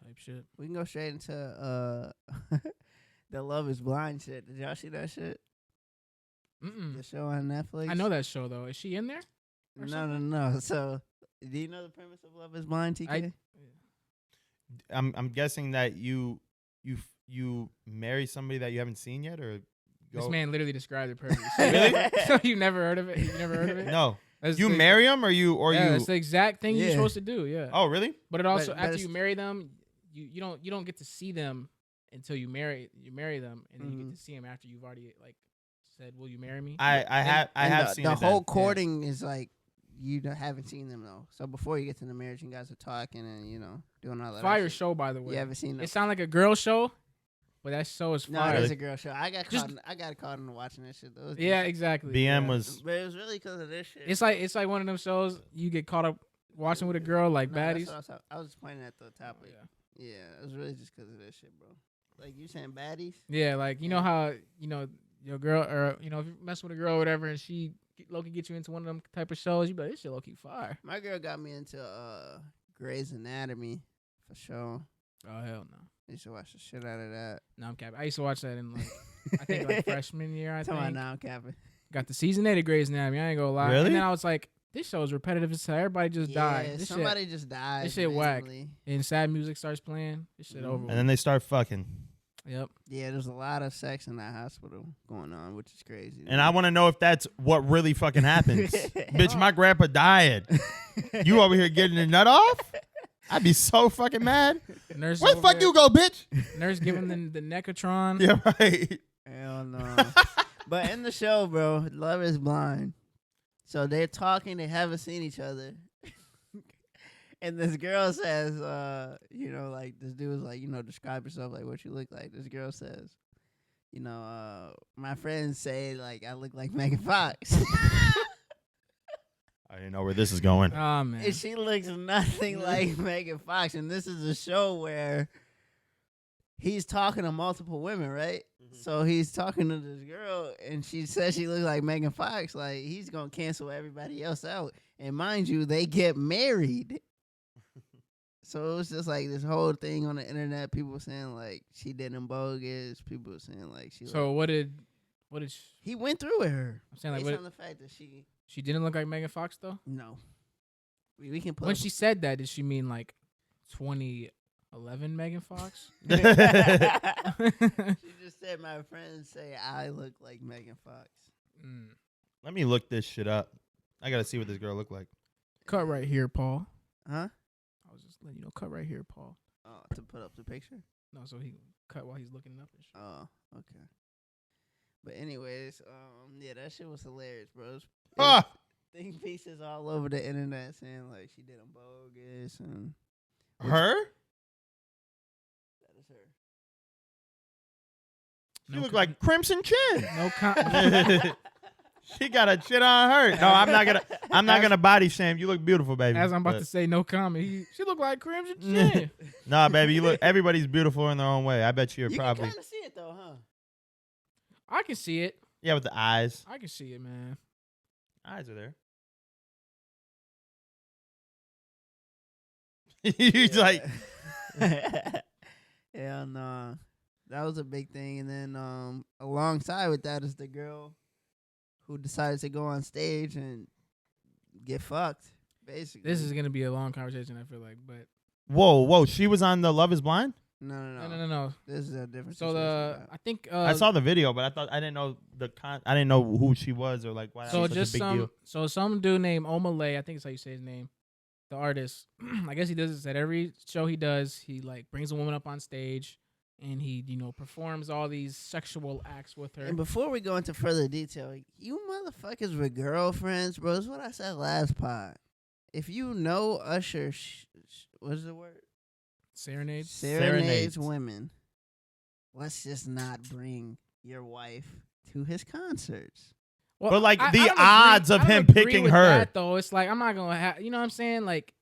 Type shit. We can go straight into the Love Is Blind shit. Did y'all see that shit? The show on Netflix. I know that show though. Is she in there? or No. So, do you know the premise of Love Is Blind, TK? I'm guessing that you marry somebody that you haven't seen yet, or go. This man literally described it perfectly. Really? So you never heard of it? You never heard of it? No. That's You the- marry them, or you yeah, you? it's the exact thing you're Yeah. supposed to do. Yeah. Oh, really? But it also but after it's- you marry them, you don't get to see them until you marry them, and then you get to see them after you've already like said, "Will you marry me?" I have And seen the it whole then. courting is like you haven't seen them though. So before you get to the marriage, you guys are talking and doing all that. Fire shit. show, by the way. You haven't seen It them. sound like a girl show, but that show is No, fire. it is a girl show. I got Just- caught into watching that shit though. Yeah, exactly. BM Yeah. was But it was really because of this shit. It's like one of them shows you get caught up watching with a girl like No, that's baddies. what I was just pointing at the topic. Yeah. Yeah, it was really just because of this shit, bro. Like you saying baddies? Yeah, like you know how your girl or if you're messing with a girl or whatever, and she low-key get you into one of them type of shows, you be like, this shit low-key fire. My girl got me into Grey's Anatomy for sure. Oh hell no. I used to watch the shit out of that. No, I'm capping. I used to watch that in like I think like freshman year. I Come on think now, I'm capping. got the season 8 of Grey's Anatomy. I ain't gonna lie. Really? And then I was like, this show is repetitive as hell. Everybody just died. Yeah, This somebody just died. this shit whack. randomly. and sad music starts playing. This shit over. Mhm. and then they start fucking. Yep. Yeah, there's a lot of sex in that hospital going on, which is crazy. And I want to know if that's what really fucking happens. Bitch, my grandpa died. You over here getting a nut off? I'd be so fucking mad. Nurse Where the fuck you go, bitch? Nurse giving the Necatron. Yeah, right. Hell no. But in the show, bro, Love Is Blind. So they're talking, they haven't seen each other. And this girl says, like this dude was like, describe yourself, like what you look like. This girl says, my friends say like I look like Megan Fox. I didn't know where this is going. Oh man. And she looks nothing like Megan Fox. And this is a show where he's talking to multiple women, right? So he's talking to this girl, and she says she looks like Megan Fox. Like, he's going to cancel everybody else out. And mind you, they get married. So it was just like this whole thing on the internet. People saying like she did him bogus. People saying like she. So like, what did he went through with her? I'm saying? Like, Based what, on the fact that she didn't look like Megan Fox though. no, we can put. When she said that, did she mean like 2011 Megan Fox? She just said my friends say I look like Megan Fox. Let me look this shit up. I gotta see what this girl looked like. Cut right here, Paul. Huh? I was just letting you know. Cut right here, Paul. Oh, to put up the picture. No, so he cut while he's looking it up. And shit. Oh, okay. But anyways, yeah, that shit was hilarious, bro. Ah! Think pieces all over the internet saying like she did him bogus and Her? that is her. She looked like Crimson Chin. No comment. She got a shit on her. No, I'm not gonna body shame. You look beautiful, baby. As I'm about But- to say, no comment. She looked like Crimson Chin. Nah, baby, you look. Everybody's beautiful in their own way. I bet you're You probably. can kind of see it though, huh? I can see it. Yeah, with the eyes. I can see it, man. Eyes are there. He's like, yeah, no, that was a big thing. And then alongside with that is the girl who decided to go on stage and get fucked. Basically, This is gonna be a long conversation. I feel like, but whoa. She was on the Love Is Blind. no. This is a different. So situation. I think I saw the video, but I didn't know I didn't know who she was or like why. so. That was Just such a big deal. some dude named Omah, I think is how you say his name. The artist. I guess he does this at every show he does. He like brings a woman up on stage, and he performs all these sexual acts with her. And before we go into further detail, you motherfuckers with girlfriends, bro. That's what I said last pod. If you know Usher, what's the word? Serenades. Serenades women. Let's just not bring your wife to his concerts. Well, But, like, I the don't agree- odds of I don't him agree picking with her. that, though, it's like I'm not gonna have. You know what I'm saying? Like,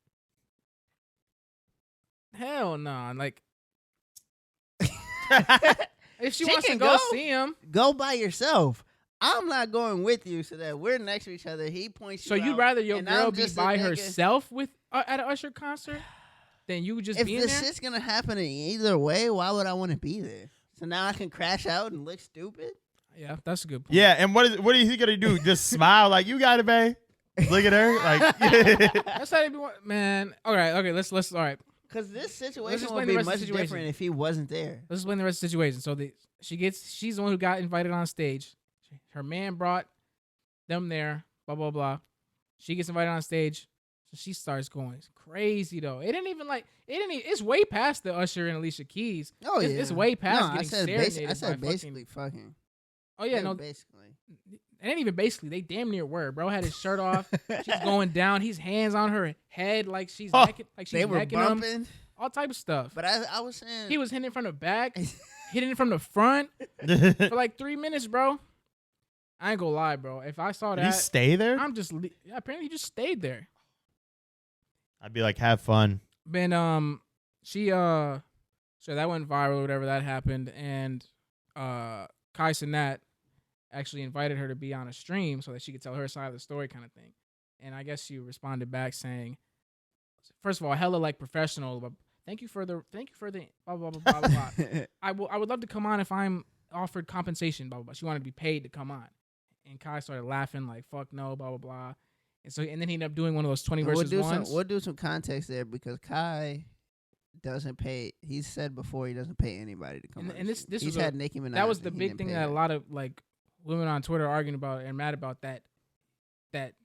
hell no. Like, if she wants to can go go. see him, Go by yourself. I'm not going with you so that we're next to each other. He points you so you'd out, rather your and girl I'm be just a by nigga. herself with at an Usher concert than you just If being this there? shit's gonna happen in either way, why would I want to be there? So now I can crash out and look stupid? Yeah, that's a good point. Yeah, and what is he gonna do? Just smile like you got it, babe. Look at her, like. That's how they be. Man, all right, okay. Let's all right. Because this Let's situation explain would the be rest of much the situation. different if he wasn't there. Let's explain the rest of the situation. So she's the one who got invited on stage. Her man brought them there. Blah blah blah. She gets invited on stage, so she starts going crazy though. It's way past the Usher and Alicia Keys. Oh It's- yeah, it's way past No, I getting said serenaded I said by basically fucking. Oh yeah, no, basically. it ain't even basically. They damn near were. Bro had his shirt off. She's going down. He's hands on her head like she's Oh, necking, like she's They were necking him. bumping, All type of stuff. but I was saying He was hitting it from the back, hitting it from the front for like 3 minutes, bro. I ain't gonna lie, bro. If I saw Did he that, stay there? I'm just apparently he just stayed there. I'd be like, have fun. Then she so that went viral, whatever that happened, and Kai Cenat actually invited her to be on a stream so that she could tell her side of the story, kind of thing. And I guess she responded back saying, first of all, hella like professional, but thank you for the blah blah blah blah blah. blah. I would love to come on if I'm offered compensation, blah blah blah. She wanted to be paid to come on, and Kai started laughing like fuck no, blah blah blah. And then he ended up doing one of those 20 versus ones. We'll do some context there because Kai doesn't pay. He's said before he doesn't pay anybody to come. And this he's was had Nicki Minaj. that was the and he big didn't thing pay that a her. lot of like women on Twitter are arguing about and mad about that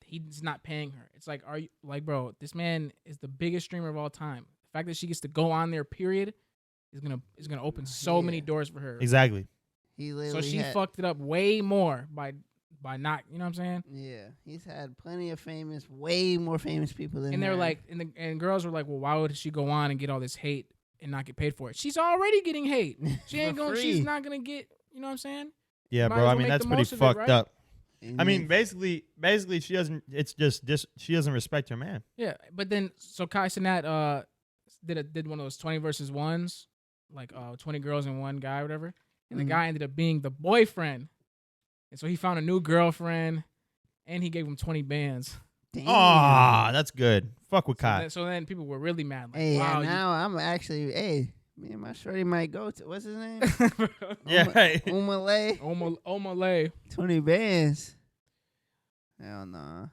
he's not paying her. It's like, are you like, bro, this man is the biggest streamer of all time. The fact that she gets to go on there, period, is gonna open so many doors for her. Exactly. He So literally she had, fucked it up way more by not, you know what I'm saying? Yeah, he's had plenty of way more famous people than And they're her. like, and girls were like, well, why would she go on and get all this hate and not get paid for it? She's already getting hate. She ain't For going. free. She's not gonna get. You know what I'm saying? Yeah, Might bro. as I well mean, make that's the pretty most of it, fucked right? up. And I mean, then- basically, she doesn't. It's just she doesn't respect her man. Yeah, but then so Kai Cenat did one of those 20 versus ones, like 20 girls and one guy, or whatever, and the Mhm. guy ended up being the boyfriend, and so he found a new girlfriend, and he gave him 20 bands. Damn. Oh, that's good. Fuck with Kai. So then people were really mad. Like, Hey, wow, now I'm actually, hey, me and my shorty might go to, what's his name? Yeah, right. Omah Lay. 20 bands. Hell no.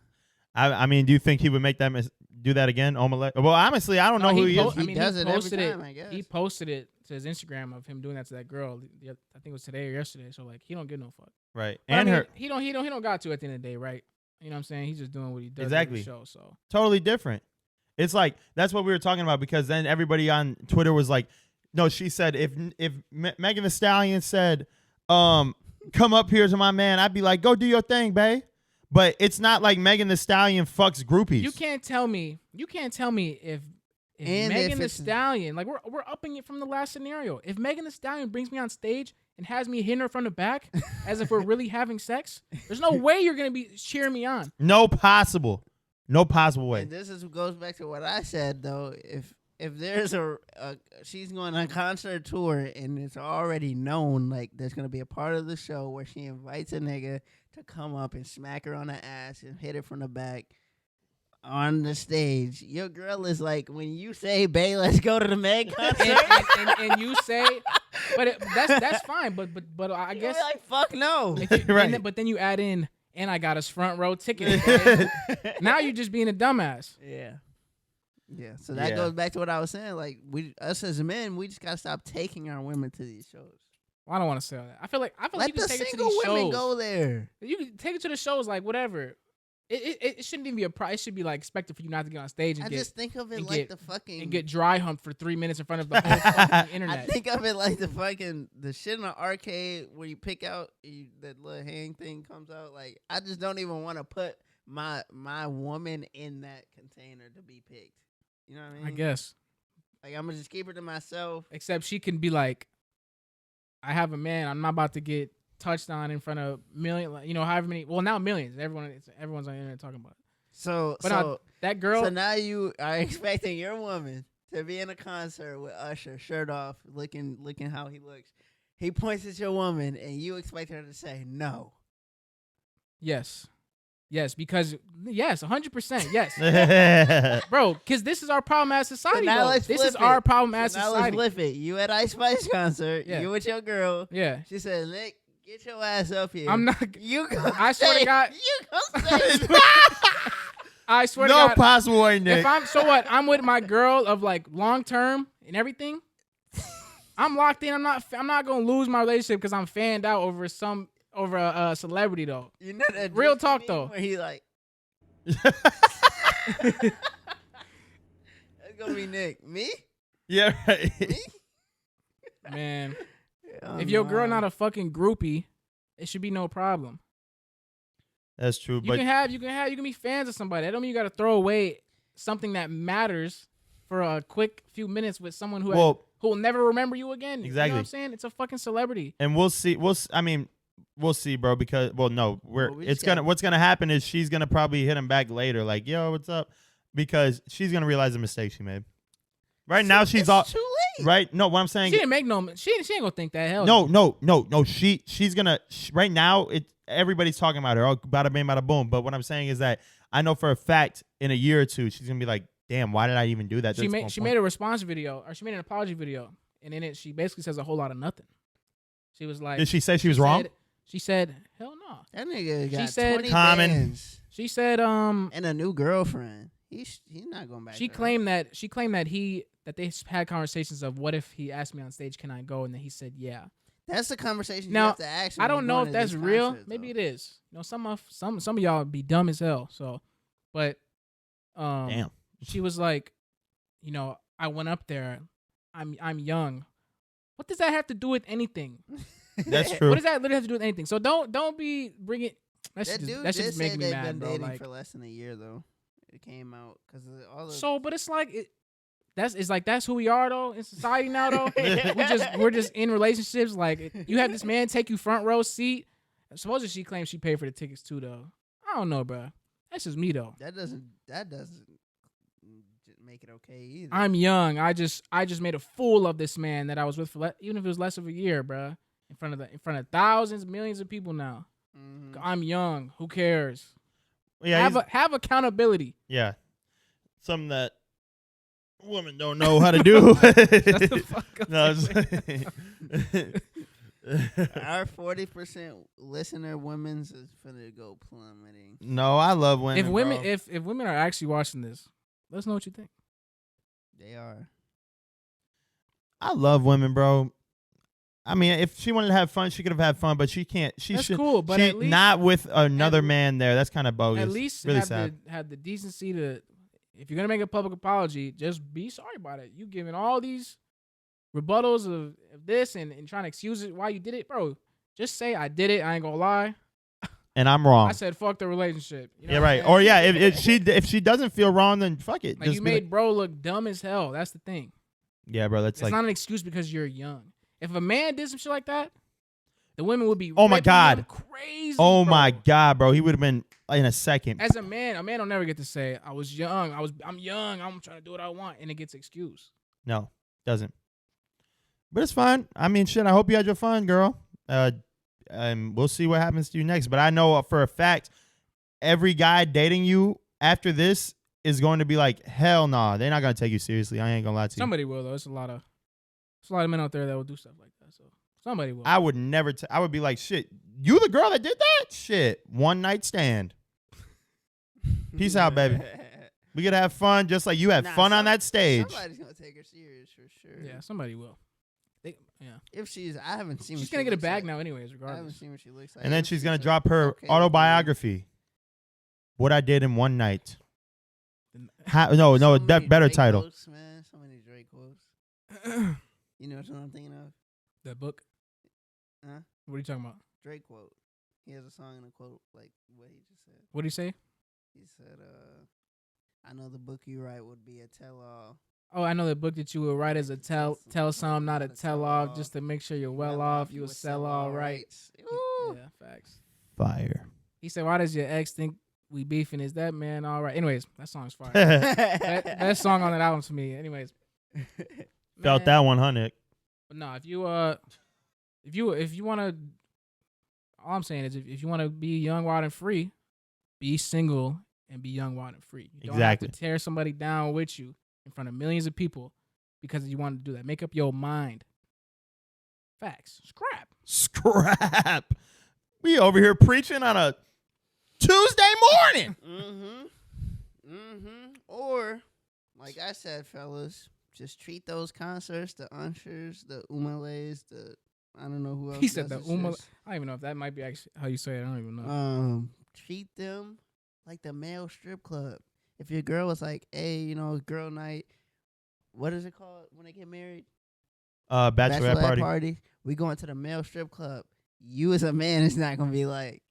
I mean, do you think he would make do that again? Omelette? Well, honestly, I don't know who he is. He does it every time, I guess. He posted it to his Instagram of him doing that to that girl. I think it was today or yesterday. So like, he don't give no fuck. Right. But And her he don't got to at the end of the day, right? You know what I'm saying? He's just doing what he does. Exactly. On the show, so totally different. It's like that's what we were talking about because then everybody on Twitter was like, no, she said if Megan Thee Stallion said, come up here to my man, I'd be like, go do your thing, babe. But it's not like Megan Thee Stallion fucks groupies. You can't tell me if Megan Thee Stallion, like we're upping it from the last scenario. If Megan Thee Stallion brings me on stage and has me hitting her from the back as if we're really having sex, there's no way you're gonna be cheering me on. No possible way. And this goes back to what I said though. If there's she's going on a concert tour and it's already known, like there's gonna be a part of the show where she invites a nigga to come up and smack her on the ass and hit her from the back on the stage. Your girl is like, when you say, "Bae, let's go to the Meg concert," and you say, but that's fine. But I you're guess like, fuck no. Right. But then you add in, and I got us front row tickets. Now you're just being a dumbass. Yeah. So that goes back to what I was saying. Like us as men, we just gotta stop taking our women to these shows. Well, I don't want to say all that. I feel like Let you the can take it to single these women shows. go there. You can take it to the shows, like whatever. It shouldn't even be a price. It should be like expected for you not to get on stage and just think of it and like get- the fucking and get dry humped for 3 minutes in front of the whole fucking internet. I think of it like the shit in the arcade where you pick out that little hang thing comes out. Like I just don't even want to put my woman in that container to be picked. You know what I mean? I guess. Like I'm gonna just keep her to myself. Except she can be like, I have a man. I'm not about to get touched on in front of however many. Well, now millions. Everyone's on the internet talking about it. So That girl. So now you are expecting your woman to be in a concert with Usher, shirt off, looking how he looks. He points at your woman, and you expect her to say no. Yes, because 100%. Yes, bro. Because this is our problem as society. So now though. let's This flip is it. our problem as So now let's society. flip it. You at Ice Spice concert. Yeah. You with your girl. Yeah, She said, "Nick, get your ass up here." I'm not. You gonna I swear to say- God. You gonna say I swear to No God. possible way, Nick. If I'm with my girl of like long term and everything. I'm locked in. I'm not gonna lose my relationship because I'm fanned out over a celebrity though. You know that Real Disney talk, meme though. Where he like, that's gonna be Nick. Me? Yeah, right. Me? Man, Oh, if your girl no. not a fucking groupie, it should be no problem. That's true. You But can be fans of somebody. That don't mean you got to throw away something that matters for a quick few minutes with someone who will never remember you again. You know Exactly. what I'm saying? It's a fucking celebrity. and we'll see. We'll see, bro. Because we just what's gonna happen is she's gonna probably hit him back later, like, yo, what's up? Because she's gonna realize the mistake she made. Right now, she's It's all too late. right. No, what I'm saying. She didn't make no. She ain't gonna think that. Hell No. She's gonna right now. Everybody's talking about her. Oh, bada bing, bada boom. But what I'm saying is that I know for a fact in a year or two she's gonna be like, damn, why did I even do that? She made a response video, or she made an apology video, and in it she basically says a whole lot of nothing. She was like, Did she say she was wrong? She said, hell no. That nigga got said- 20 Common. bands She said, and a new girlfriend. He's not going back. She to her. claimed that they had conversations of what if he asked me on stage, can I go? And then he said, yeah. That's the conversation Now, you have to ask. I don't know if that's real. Maybe it is. You know, some of y'all be dumb as hell. So, but Damn. she was like, you know, I went up there. I'm young. What does that have to do with anything? That's true. What does that literally have to do with anything? So don't be bringing. That That shit dude just just making said me they've mad, been bro. dating Like, for less than a year though. It came out because all the so, but it's like that's who we are though in society now though. we're just in relationships. Like you have this man take you front row seat. Supposedly she claims she paid for the tickets too though. I don't know, bro. That's just me though. that doesn't make it okay either. I'm young. I just made a fool of this man that I was with for even if it was less of a year, bro. In front of thousands, millions of people now. Mhm. I'm young. Who cares? Yeah, have accountability. yeah. Something that women don't know how to do. Shut the fuck up. No, Our 40% listener women's is finna go plummeting. no, I love women. If women, bro. if women are actually watching this, let us know what you think. They are. I love women, bro. I mean, if she wanted to have fun, she could have had fun, but she can't. She That's should. cool, but she, at least not with another man there. That's kind of bogus. at least really have sad. the decency to, if you're gonna make a public apology, just be sorry about it. You giving all these rebuttals of this and trying to excuse it why you did it, bro. Just say I did it. I ain't gonna lie. And I'm wrong. I said fuck the relationship. You know Yeah, what I'm right. saying? Or yeah, if she doesn't feel wrong, then fuck it. Like Just you be made bro look dumb as hell. That's the thing. yeah, bro. That's It's like not an excuse because you're young. If a man did some shit like that, the women would be Oh my ripping God. him crazy. oh bro. my god, bro. He would have been in a second. As a man don't never get to say I was young. I'm young. I'm trying to do what I want, and it gets excused. No, doesn't. But it's fine. I mean, shit. I hope you had your fun, girl. We'll see what happens to you next. But I know for a fact, every guy dating you after this is going to be like, hell nah. They're not gonna take you seriously. I ain't gonna lie to you. Somebody will though. There's a lot of men out there that will do stuff like that. So somebody will. I would never. I would be like, shit. You the girl that did that? Shit. One night stand. Peace out, baby. We gotta have fun, just like you had Nah, fun on that stage. Somebody's gonna take her serious for sure. Yeah, somebody will. Yeah, If she's, I haven't seen. she's what gonna she get a looks bag like. now, anyways. I haven't Regardless. seen what she looks like. And then If she's gonna like, drop her okay with autobiography. What I did in one night. Then- No, So many better Drake title. Quotes, man. So many Drake quotes. You know what I'm thinking of? That book. Huh? What are you talking about? Drake quote. He has a song and a quote like what he just said. What do you say? He said, "I know the book you write would be a tell-all." Oh, I know the book that you would write as a tell some, not a tell all, just to make sure you're well off. You will sell all rights. Ooh. Yeah, facts. Fire. He said, "Why does your ex think we beefing? Is that man all right?" Anyways, that song's fire. Best song on that album to me. Anyways, Felt man. that one, huh, Nick? But no, if you want to, all I'm saying is if you want to be young, wild, and free, be single and be young, wild, and free. You don't Exactly. have to tear somebody down with you in front of millions of people because you want to do that. Make up your mind. Facts. Scrap. Scrap. We over here preaching on a Tuesday morning. Or, like I said, fellas, just treat those concerts, the Ushers, the Umalays, the I don't know who else. He said the does Uma. this. I don't even know if that might be actually how you say it. I don't even know. Treat them like the male strip club. If your girl was like, hey, you know, girl night, what is it called when they get married? Bachelorette party. We going to the male strip club. You as a man is not gonna be like,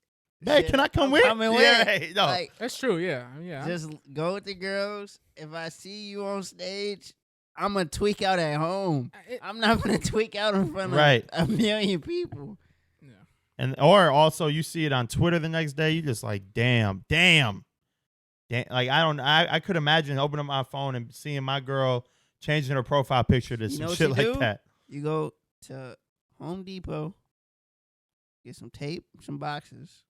Hey, shit, can I come I'm with? coming Yeah, with. right. No. Like, That's true. Yeah. Yeah. just go with the girls. If I see you on stage, I'm gonna tweak out at home. I'm not gonna tweak out in front of Right. a million people. Yeah. And or also you see it on Twitter the next day, you just like, damn. Like I could imagine opening up my phone and seeing my girl changing her profile picture to You some know what shit you like do? that. You go to Home Depot, get some tape, some boxes,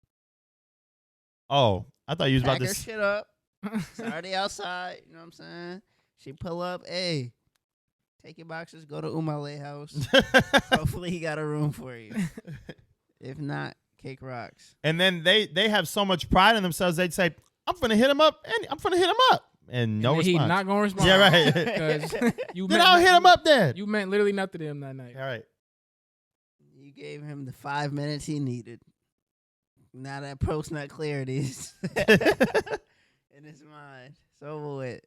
Oh, I thought you was pack about to her shit up. It's already outside. You know what I'm saying? She pull up, hey, take your boxes, go to Umale house. Hopefully he got a room for you. If not, cake rocks. And then they have so much pride in themselves, they'd say, I'm finna hit him up, and I'm finna hit him up. And no he response. not gonna respond. Yeah, right. Because you Then meant I'll hit him up then. You meant literally nothing to him that night. All right. You gave him the 5 minutes he needed. Now that post not clarity is in his mind. It's over with.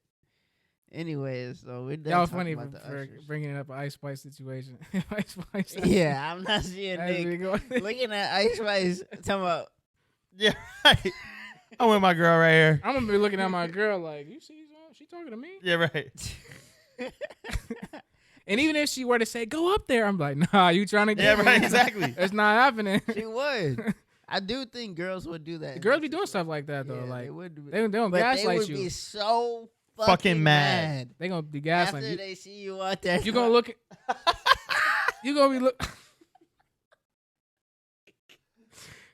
Anyways, so we're done That was talking funny about the for Ushers. bringing up an Ice Spice situation. Ice Spice. Yeah, I'm not seeing That's really Nick good. looking at Ice Spice talking about Yeah, right. I'm with my girl right here. I'm gonna be looking at my girl like, you see, she talking to me. Yeah, right. And even if she were to say, go up there, I'm like, nah, you trying to get Yeah, me? right, exactly. It's not happening. she would. I do think girls would do that. The girls be doing stuff like that though. Yeah, like they would do they don't but they gaslight would you. be so Fucking mad. They gonna be After gaslighting you. they see you out there. You gonna look. You gonna be look.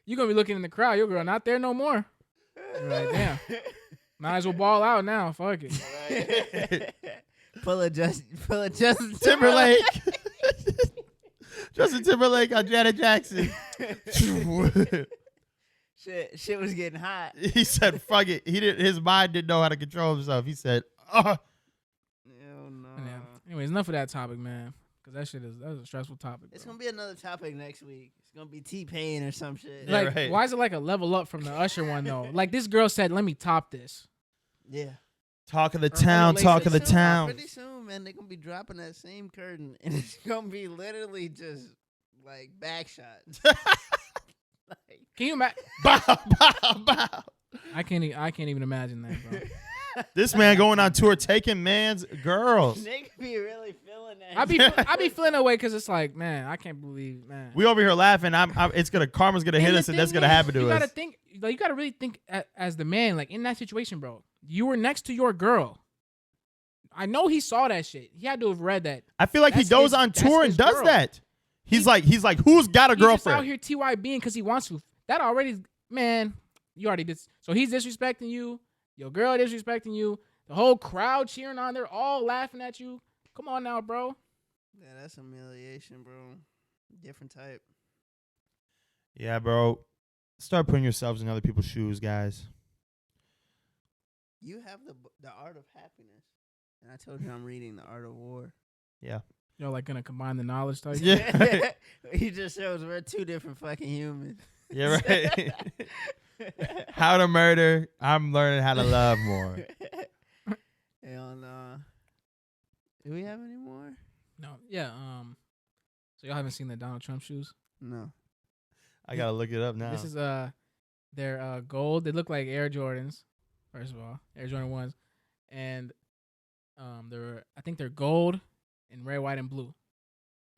You gonna be looking in the crowd. Your girl not there no more. Like, damn. Might as well ball out now. Fuck it. Pull a Justin Timberlake. Justin Timberlake on Janet Jackson. Shit was getting hot. He said, "Fuck it." His mind didn't know how to control himself. He said, "Oh." Hell no. Yeah. Anyways, enough of that topic, man. Because that's a stressful topic. It's Bro. gonna be another topic next week. It's gonna be T-Pain or some shit. Yeah, Like, right. why is it like a level up from the Usher one though? Like this girl said, "Let me top this." Yeah. Talk of the Or town. later. Talk of the Pretty soon, town. Pretty soon, man, they're gonna be dropping that same curtain, and it's gonna be literally just like back shots. Like, Can you imagine? Bow, bow, bow. I can't even imagine that, bro. This man going on tour taking man's girls. they could be really feeling that. I be feeling that way because it's like, man, I can't believe, man. We over here laughing. Karma's gonna hit And the us, and that's thing gonna is, happen to you us. gotta think, like, you gotta really think as the man, like in that situation, bro. You were next to your girl. I know he saw that shit. He had to have read that. I feel like he That's goes his- on that's tour and his does girl. that. He's like, who's got a He's just girlfriend? out here TYBing because he wants to. That already, man. You already did. So he's disrespecting you. Your girl disrespecting you. The whole crowd cheering on. They're all laughing at you. Come on now, bro. Yeah, that's humiliation, bro. Different type. Yeah, bro. Start putting yourselves in other people's shoes, guys. You have the art of happiness, and I told you I'm reading the art of war. Yeah. You're like gonna combine the knowledge type. Yeah. He just shows we're two different fucking humans. Yeah, right. How to murder. I'm learning how to love more. Hell no. Do we have any more? No. Yeah. So y'all haven't seen the Donald Trump shoes? No. I gotta look it up now. This is they're gold. They look like Air Jordans. First of all, Air Jordan 1s, and I think they're gold and red, white, and blue,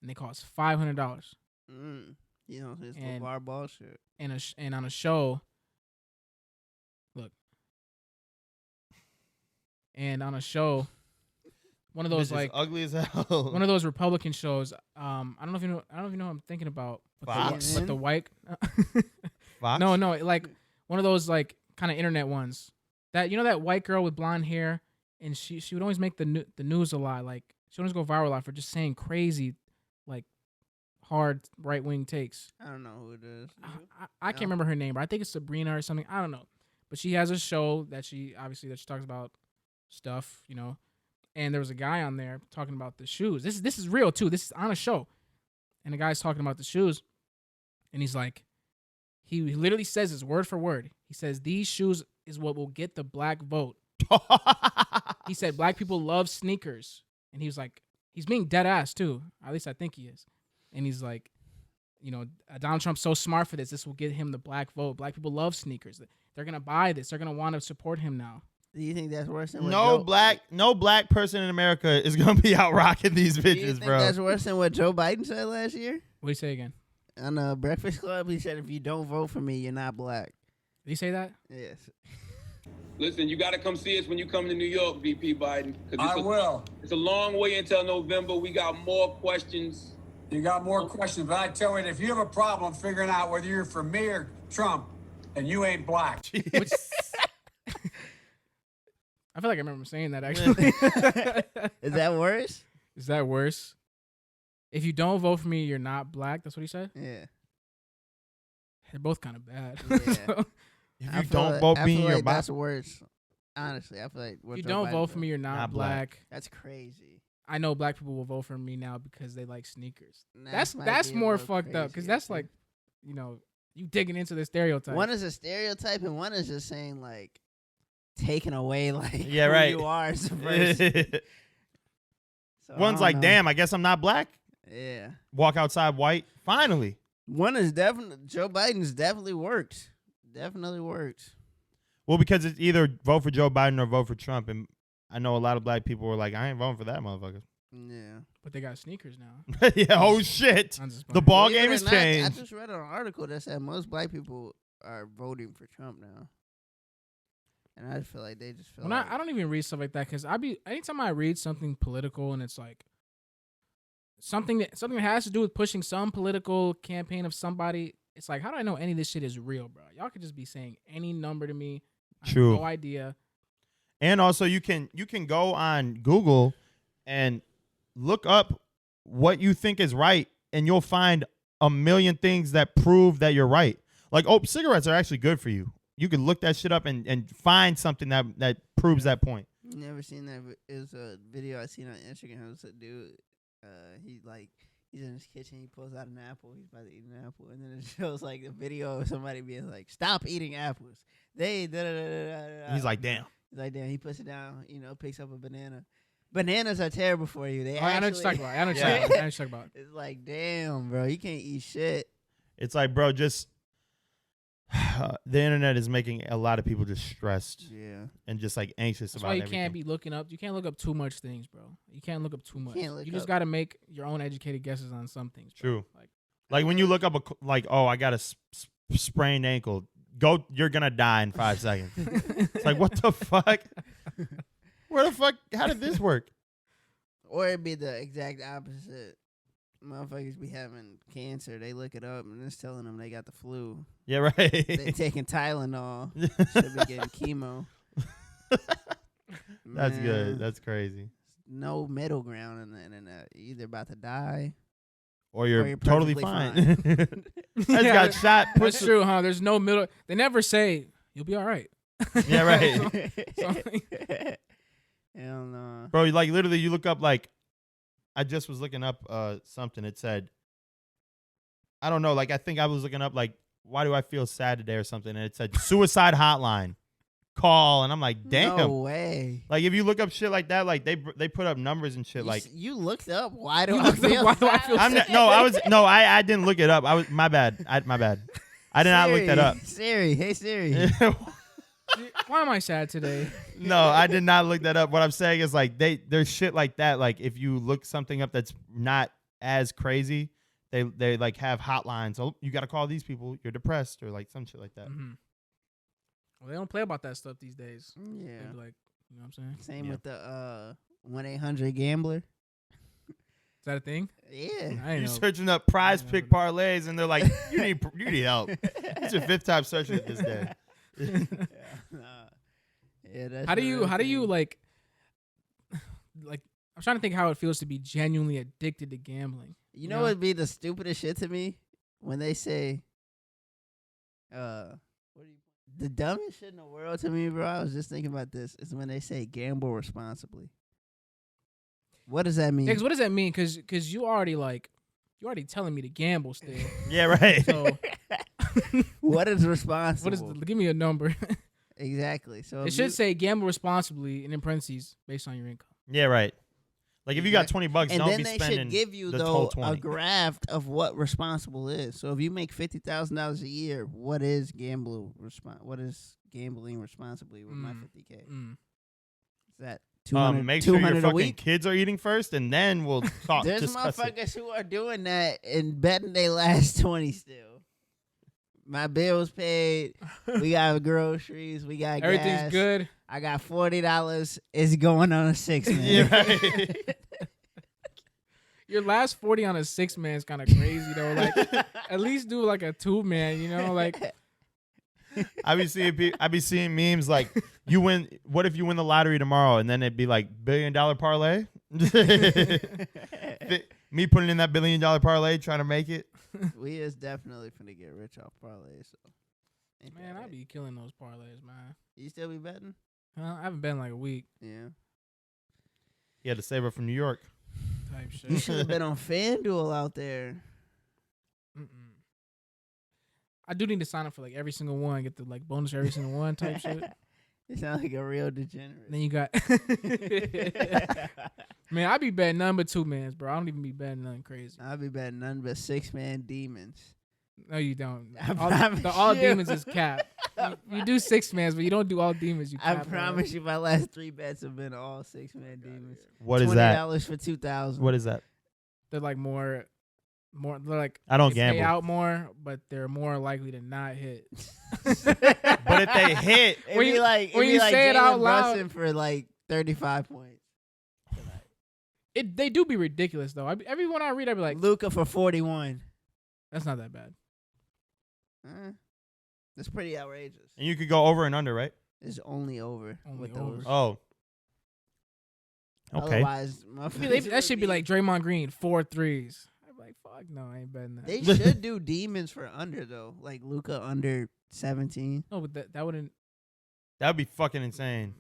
and they cost $500. You know, this And- bar ball shit. And on a show, look, and on a show, one of those Bitch is like ugly as hell. one of those Republican shows. I don't know if you know. I don't know if you know what I'm thinking about. Fox? But the white. Fox? No, like one of those like kind of internet ones. That that white girl with blonde hair, and she would always make the news a lot. Like she would always go viral a lot for just saying crazy, like hard right wing takes. I don't know who it is. I can't remember her name, but I think it's Sabrina or something. I don't know, but she has a show that she talks about stuff, And there was a guy on there talking about the shoes. This is real too. This is on a show, and the guy's talking about the shoes, and he's like, he literally says this word for word. He says these shoes is what will get the black vote. He said black people love sneakers, and he was like, he's being dead ass too. At least I think he is. And he's like, Donald Trump's so smart for this. This will get him the black vote. Black people love sneakers. They're gonna buy this. They're gonna want to support him now. Do you think that's worse than what No Joe, black person in America is gonna be out rocking these Do you bitches, think bro. that's worse than what Joe Biden said last year? What do you say again? On Breakfast Club, he said, if you don't vote for me, you're not black. Did he say that? Yes. Listen, you got to come see us when you come to New York, VP Biden. I will. It's a long way until November. We got more questions. You got more questions, but I tell you, if you have a problem figuring out whether you're for me or Trump, and you ain't black. Which, I feel like I remember saying that actually. Is that worse? Is that worse? If you don't vote for me, you're not black. That's what he said. Yeah. They're both kind of bad. Yeah. If I you feel don't like- vote I me, feel you're like black. that's worse. Honestly, I feel like what If you Joe don't Biden vote for said. me, you're not, Not black. black. That's crazy. I know black people will vote for me now because they like sneakers. Nah, That's might that's be a more little fucked up because crazy, that's I like, think. you digging into the stereotype. One is a stereotype and one is just saying like taking away like Yeah, who right. you are as a person. So, I One's don't like, know. damn, I guess I'm not black. Yeah. Walk outside white. Finally. One is definitely Joe Biden's definitely worked. Definitely worked. Well, because it's either vote for Joe Biden or vote for Trump. And I know a lot of black people were like, I ain't voting for that motherfucker. Yeah. But they got sneakers now. Yeah, oh shit. I'm just The playing. ball Believe it game or has not, I changed. just read an article that said most black people are voting for Trump now. And I just feel like they just feel When like I don't even read stuff like that because anytime I read something political and it's like something that has to do with pushing some political campaign of somebody, it's like, how do I know any of this shit is real, bro? Y'all could just be saying any number to me. I have True. no idea. And also you can go on Google and look up what you think is right, and you'll find a million things that prove that you're right. Like, cigarettes are actually good for you. You can look that shit up and find something that proves that point. You never seen that? It was a video I seen on Instagram. It was a dude. He's in his kitchen. He pulls out an apple. He's about to eat an apple, and then it shows like a video of somebody being like, "Stop eating apples." He's He's like, damn. He's like, damn. He puts it down. Picks up a banana. Bananas are terrible for you. I know what you're talking about. I know what you're talking about. It's like, damn, bro, you can't eat shit. It's like, bro, just the internet is making a lot of people just stressed. Yeah. And just like anxious That's about why you everything. can't be looking up. You can't look up too much things, bro. You can't look up too much. You just got to make your own educated guesses on some things. Bro. True. Like when you look up I got a sprained ankle. You're gonna die in 5 seconds. It's like, what the fuck? Where the fuck? How did this work? Or it'd be the exact opposite. Motherfuckers be having cancer. They look it up and it's telling them they got the flu. Yeah, right. They taking Tylenol. Should be getting chemo. That's Man, good. That's crazy. no middle ground in the internet. You're either about to die Or you're totally fine. perfectly That's got shot. That's true, huh? There's no middle. They never say you'll be all right. Yeah, right. Hell no. Bro, like literally you look up I just was looking up something. It said, I don't know, I think I was looking up why do I feel sad today or something, and it said suicide hotline. Call, and I'm like, damn. No way. Like if you look up shit like that, they put up numbers and shit. You looked up. Why do You I looked up, feel? why do I feel sad? I didn't look it up. My bad. I did not look that up. Siri, hey Siri. Why am I sad today? No, I did not look that up. What I'm saying is there's shit like that. Like if you look something up that's not as crazy, they have hotlines. Oh, you got to call these people. You're depressed or some shit like that. Mm-hmm. Well, they don't play about that stuff these days. Yeah. They be like, you know what I'm saying? Same with the 1-800-GAMBLER. Is that a thing? Yeah. I You're ain't know. searching up prize pick parlays, and they're like, you need help. It's your 5th time searching it this day. Yeah, How do you like I'm trying to think how it feels to be genuinely addicted to gambling. You know what would be the stupidest shit to me? When they say the dumbest shit in the world to me, bro. I was just thinking about this. Is when they say gamble responsibly. What does that mean? What does that mean? Because you already telling me to gamble still. Yeah, right. So what is responsible? Give me a number. Exactly. So it should say gamble responsibly and in parentheses based on your income. Yeah, right. Like if you got $20, and don't then be they spending should give you the whole though 20. a graph of what responsible is. So if you make $50,000 a year, what is gambling responsibly with my $50K? Is that 200? Make sure your 200 a fucking week? kids are eating first, and then we'll talk. There's discuss it. motherfuckers who are doing that and betting they last 20 still. My bills paid. We got groceries. We got Everything's gas. good. I got $40. It's going on a 6-man. Yeah, right. Your last 40 on a 6-man is kind of crazy though. Like at least do like a 2-man. You know, like I be seeing memes like you win. What if you win the lottery tomorrow, and then it'd be like $1 billion parlay. Me putting in that $1 billion parlay, trying to make it. We is definitely finna get rich off parlays. So, man, I be killing those parlays, man. You still be betting? I haven't been in like a week. Yeah. You had to save up from New York. Type shit. You should have been on FanDuel out there. I do need to sign up for like every single one, get the like bonus for every single one type shit. You sound like a real degenerate. Then you got man, I be betting none but 2-mans, bro. I don't even be betting nothing crazy. I be betting none but 6-man demons. No, you don't. I promise All you. demons is cap. You do 6-mans, but you don't do all demons. You I cap, promise you, my last 3 bets have been all 6-man demons. What is that? $20 for 2,000. What is that? They're like more. They're like I don't they gamble. pay out more, but they're more likely to not hit. But if they hit, It'd When be you- like, when it'd be you like say it Jalen out loud- Brunson for like 35 points. They do be ridiculous though. Everyone I read, I be like, Luka for 41. that's not that bad. That's pretty outrageous. and you could go over and under, right? is only over Only with over. those. Oh. Okay. Otherwise, That should be like Draymond Green, 4 threes. I'm like, fuck no, I ain't betting that. They should do demons for under though, like Luka under 17. No, but that wouldn't. That would be fucking insane.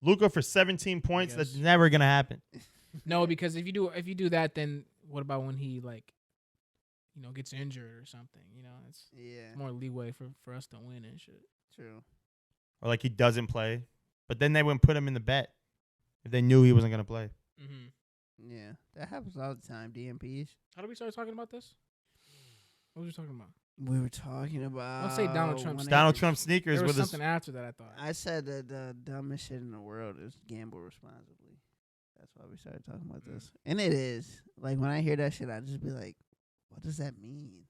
Luka for 17 points. Yes. That's never gonna happen. No, because if you do that, then what about when he like, gets injured or something? It's more leeway for us to win and shit. True. Or like he doesn't play, but then they wouldn't put him in the bet if they knew he wasn't gonna play. Mm-hmm. Yeah, that happens all the time. DMPs. How did we start talking about this? What were we talking about? We were talking about. Don't say Donald Trump. Donald Trump sneakers There was with something after that. I thought. I said that the dumbest shit in the world is gamble responsibly. That's why we started talking about this, and it is. Like when I hear that shit, I just be like, "What does that mean?"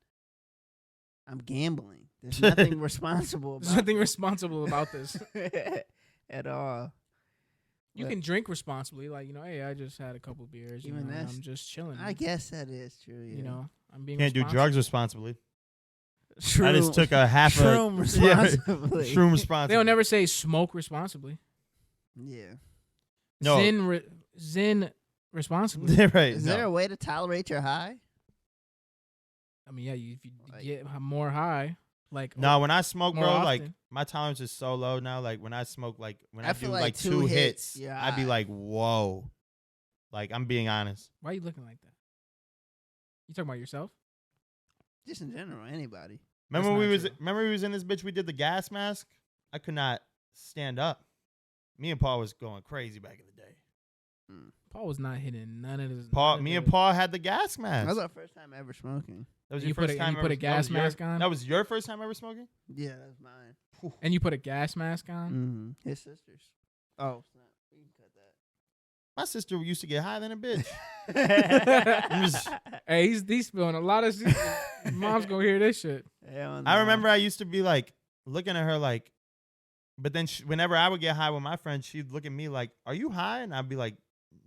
I'm gambling. There's nothing responsible. There's nothing responsible about this at all. You But can drink responsibly, like hey, I just had a couple beers, Even and that's- I'm just chilling. I guess that is true. Yeah. I'm being. Can't do responsible. drugs responsibly. Shroom, I just took a half shroom a responsibly. shroom responsibly. They'll never say smoke responsibly. Yeah. No. Zen responsibly. right. Is no. there a way to tolerate your high? I mean, yeah, if you Like- get more high, like No, when I smoke, more bro, like often. my tolerance is so low now. Like when I smoke, like when I I feel do like like two two hits, hits, you're I'd be high. like, whoa. Like I'm being honest. Why are you looking like that? You talking about yourself? Just in general, anybody. Remember That's we not was true. remember we was in this bitch. We did the gas mask. I could not stand up. Me and Paul was going crazy back in the day. Paul was not hitting none of this. Paul, me and Paul had the gas That mask. was our first time ever smoking. That was You your put first a- time. you put a ever- that gas was your- mask on? That was your first time ever smoking. Yeah, that's mine. And you put a gas mask on. Mm-hmm. His sisters. Oh, snap. We can cut My sister used to get high than a bitch. that. I'm just- Hey, he's spilling a lot of shit. Mom's gonna hear this shit. Hell I no. remember I used to be like looking at her like, but then whenever I would get high with my friends, she'd look at me like, "Are you high?" And I'd be like,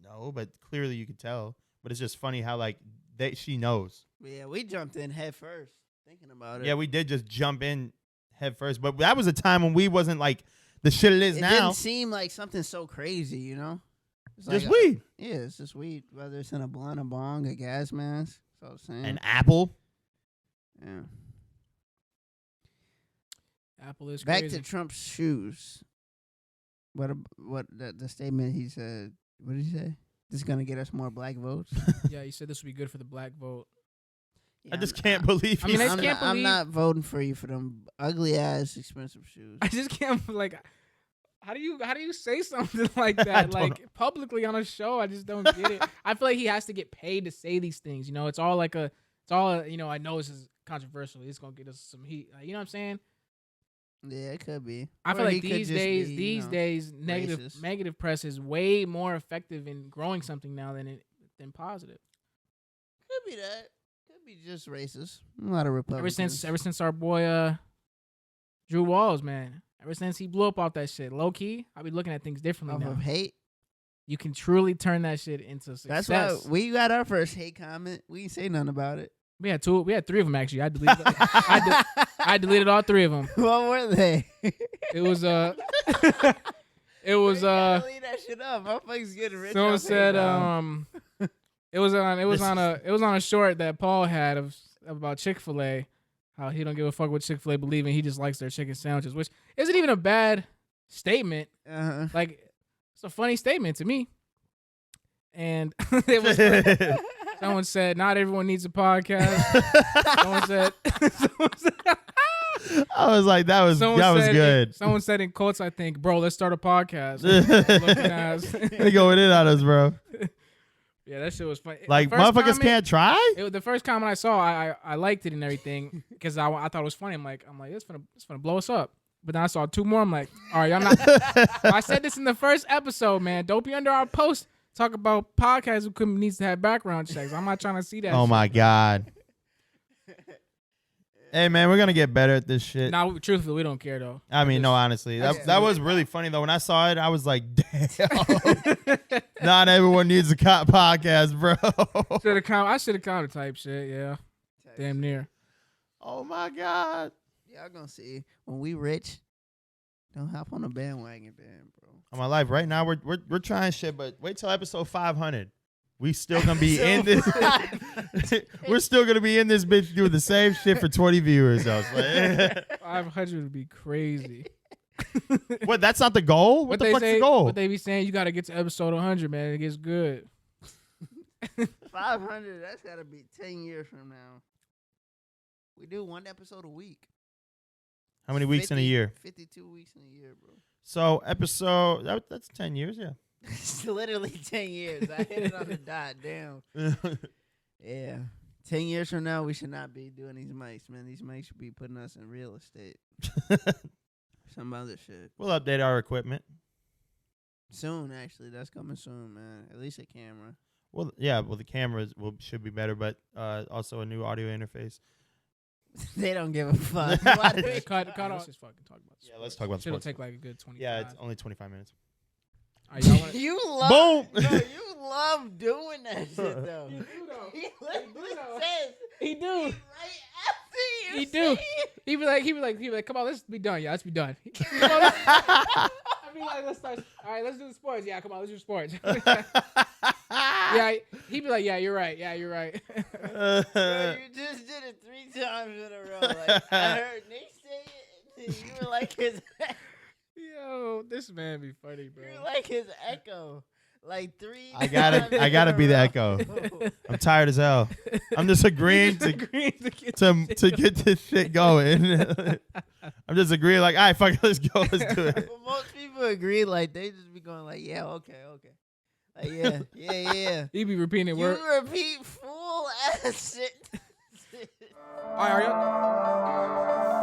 "No," but clearly you could tell. But it's just funny how like she knows. Yeah, we jumped in head first, thinking about it. Yeah, we did just jump in head first, but that was a time when we wasn't like the shit it is It now. didn't seem like something so crazy, you know? It's Just like weed, Yeah, it's just weed. Whether it's in a blunt, a bong, a gas mask. That's all the same. an apple. Yeah. Apple is Back crazy. to Trump's shoes. What the statement he said? What did he say? This is gonna get us more black votes. Yeah, you said this would be good for the black vote. Yeah, I just can't believe. I mean, he I said- just can't I'm believe- not voting for you for them ugly ass expensive shoes. I just can't like. How do you say something like I that don't like publicly on a show? I just don't get it. I feel like he has to get paid to say these things. It's all like I know this is controversial. It's gonna get us some heat. You know what I'm saying? Yeah, it could be. I Or feel he like could these just days, be, racist. negative press is way more effective in growing something now than positive. Could be that. Could be just racist. A lot of Republicans. Ever since our boy Drew Walls, man. Ever since he blew up off that shit, low key, I be looking at things differently off now. of hate. You can truly turn that shit into success. That's why we got our first hate comment. We didn't say nothing about it. We had 3 of them actually. I deleted. I deleted all 3 of them. What were they? It was It You was gotta leave that shit up. Motherfuckers getting rich. Someone off hate said now. it was on a short that Paul had about Chick-fil-A. How he don't give a fuck what Chick-fil-A believe in. He just likes their chicken sandwiches, which isn't even a bad statement. Uh-huh. Like it's a funny statement to me. And it was someone said not everyone needs a podcast. someone said I was like, that was said, good. Someone said in quotes, I think, bro, let's start a podcast. Looking ass. They going in on us, bro. Yeah, that shit was funny. Like The first motherfuckers comment- can't try. The first comment I saw, I liked it and everything because I thought it was funny. I'm like, it's gonna blow us up. But then I saw 2 more. I'm like, all right, I'm not. I said this in the first episode, man. Don't be under our post. Talk about podcasts who needs to have background checks. I'm not trying to see that. Oh shit. my god. Hey man, we're gonna get better at this shit. Nah, truthfully, we don't care though. I mean, no, honestly, that was really funny though. When I saw it, I was like, damn. Not everyone needs a cop podcast, bro. I should have counted type shit. Yeah, damn near. Oh my god. Y'all gonna see when we rich. Don't hop on the bandwagon, then, bro. On my life, right now we're trying shit, but wait till episode 500. We still gonna be in this. We're still gonna be in this bitch doing the same shit for 20 viewers. I was like, 500 would be crazy. what? That's not the goal. What the fuck's the goal? What they be saying? You got to get to episode 100, man. It gets good. 500. That's gotta be 10 years from now. We do one episode a week. How many weeks in a year? 52 weeks in a year, bro. So that's 10 years, yeah. It's literally 10 years. I hit it on the dot. Damn. Yeah. 10 years from now, we should not be doing these mics, man. These mics should be putting us in real estate. Some other shit. We'll update our equipment. Soon, actually. That's coming soon, man. At least a camera. Well, yeah. Well, the cameras should be better, but also a new audio interface. They don't give a fuck. Why do they cut off. Let's just fucking talk about sports. Yeah, let's talk about It'll sports. take like a good 25. Yeah, it's only 25 minutes. Right, y'all wanna, You love Boom. No, you love doing that shit though. You do though. He literally though. says He do. right after you He say do. it. He be like, come on, let's be done, yeah, let's be done. I be like, let's start. All right, let's do the sports. Yeah, come on, let's do sports. Yeah, he be like, yeah, you're right. Yeah, you're right. Bro, you just did it 3 times in a row. Like I heard Nick say it, and you were like his. Yo, this man be funny, bro. You're like his echo. Like 3 I gotta be the echo. I'm tired as hell. I'm just agreeing to get this shit going. I'm just agreeing like, all right, fuck it, let's go, let's do it. But most people agree, like they just be going like, yeah, okay. Like yeah. He be repeating You word. repeat full ass shit. All right, are y'all?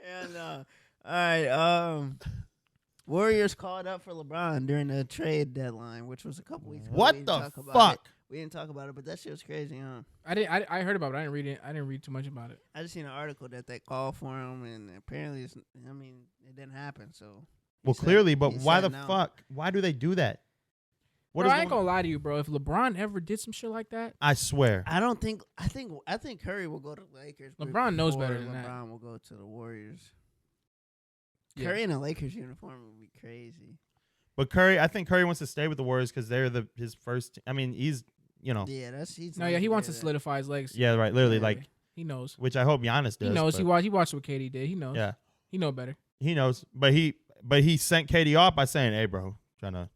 And all right, Warriors called up for LeBron during the trade deadline, which was a couple weeks ago. What the fuck? We didn't talk about it, but that shit was crazy, huh? I heard about it. I didn't read it. I didn't read too much about it. I just seen an article that they called for him, and apparently, it didn't happen. So, Well, clearly, but he why said the no. fuck? Why do they do that? Bro, I ain't gonna lie to you, bro. If LeBron ever did some shit like that, I swear. I think Curry will go to the Lakers. LeBron knows before better than that. LeBron will go to the Warriors. Yeah. Curry in a Lakers uniform would be crazy. But I think Curry wants to stay with the Warriors because they're his first. I mean, he's Yeah, he's No, yeah, he wants to solidify his legacy. Yeah, right. Literally, Yeah, like he knows. which I hope Giannis does. He knows. but- He watched what KD did. He knows. Yeah, He know better. he knows. But he sent KD off by saying, "Hey, bro, trying to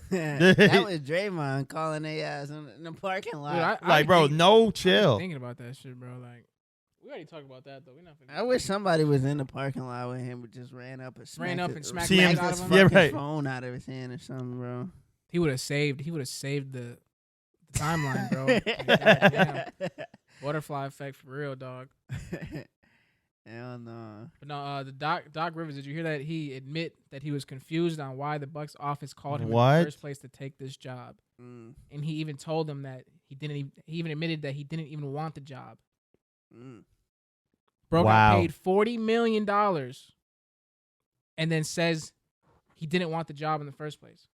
That was Draymond calling their ass in the parking lot. Dude, like, be bro, thinking- no I be chill." thinking about that shit, bro. Like, we already talked about that though. We're not. I wish somebody was in the parking lot with him, but just ran up and smacked smacked the back out his of him? Yeah, right. phone out of his hand or something, bro. He would have saved. He would have saved the timeline, bro. Like, goddamn. Butterfly effect for real, dog. Hell no. But no, the Doc Rivers. Did you hear that he admit that he was confused on why the Bucks office called him in What? the first place to take this job, Mm, and he even told them that he even admitted that he didn't even want the job. mm. Bro Wow. got paid $40 million, and then says he didn't want the job in the first place.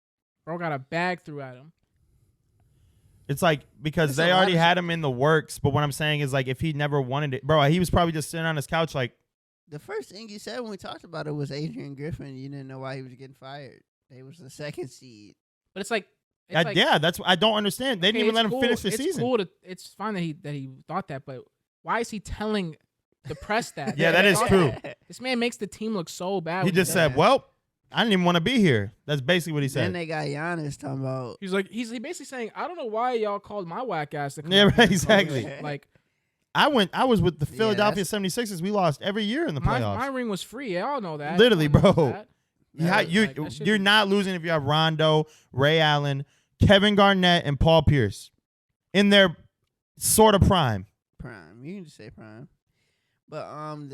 Bro got a bag threw at him. It's like because It's they a lot already of had him in the works. But what I'm saying is like if he never wanted it, bro, he was probably just sitting on his couch like, The first thing you said when we talked about it was Adrian Griffin. You didn't know why he was getting fired. They was the second seed. But it's like, yeah, that's I don't understand. They didn't even let him finish the season. Cool it's fine that he thought that, but why is he telling the press that? Yeah, that is true. This man makes the team look so bad. He when just does said, that. "Well, I didn't even want to be here." That's basically what he Then said. they got Giannis talking about. He's basically saying, I don't know why y'all called my whack ass to come Yeah, up right, here and call exactly. it. Like I was with the Yeah, Philadelphia that's- 76ers. We lost every year in the my playoffs. ring was free. Y'all know that. Literally, Everyone knows bro. that. You're not losing if you have Rondo, Ray Allen, Kevin Garnett, and Paul Pierce in their sort of prime. Prime. You can just say prime. But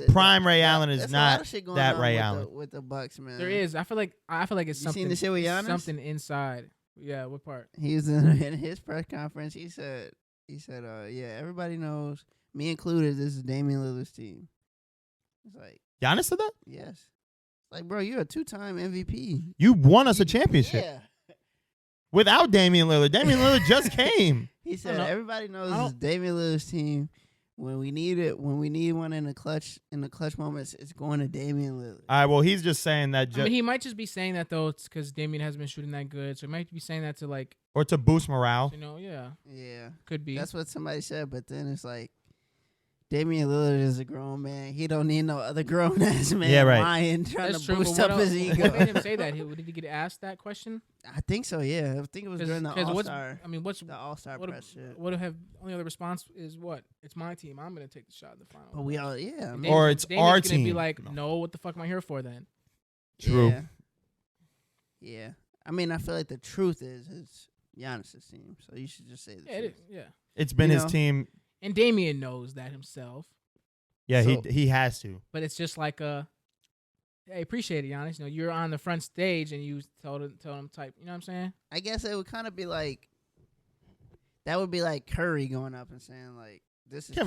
Prime Ray Allen is there's a lot not of shit going that on Ray with Allen. with the Bucks, man. There is. I feel like it's You something. seen the shit with Giannis? Something inside. Yeah, what part? He was in his press conference. He said, yeah, everybody knows, me included, this is Damian Lillard's team. It's like, Giannis said that? yes. It's like, bro, you're a 2-time MVP. You won us a championship Yeah. without Damian Lillard. Damian Lillard just came. He said know. everybody knows I it's Damian Lillard's team. When we need it, when we need one in the clutch moments, it's going to Damian Lillard. All right, well, he's just saying that I mean, he might just be saying that though, because Damian hasn't been shooting that good, so he might be saying that to like, or to boost morale. you know, yeah, Yeah, could be. that's what somebody said. But then it's like, Damian Lillard is a grown man. He don't need no other grown ass man Yeah, right. lying, trying That's to true. boost But up his ego. what made him say that? Did he get asked that question? I think so. Yeah, I think it was during the All Star. I mean, what's The All Star what press shit. would have only other response is what? It's my team. I'm gonna take the shot in the final. But we all, yeah, I mean, Or it's Damian's our gonna be team. like, No. no, what the fuck am I here for then? True. Yeah. Yeah. I mean, I feel like the truth is it's Giannis's team, so you should just say the Yeah, it truth. is. Yeah. It's been You his know? team. And Damian knows that himself. Yeah, So- he has to. But it's just like hey, appreciate it, Giannis. You know, you're on the front stage and you told him type. You know what I'm saying? I guess it would kind of be like that would be like Curry going up and saying like, "This is yeah.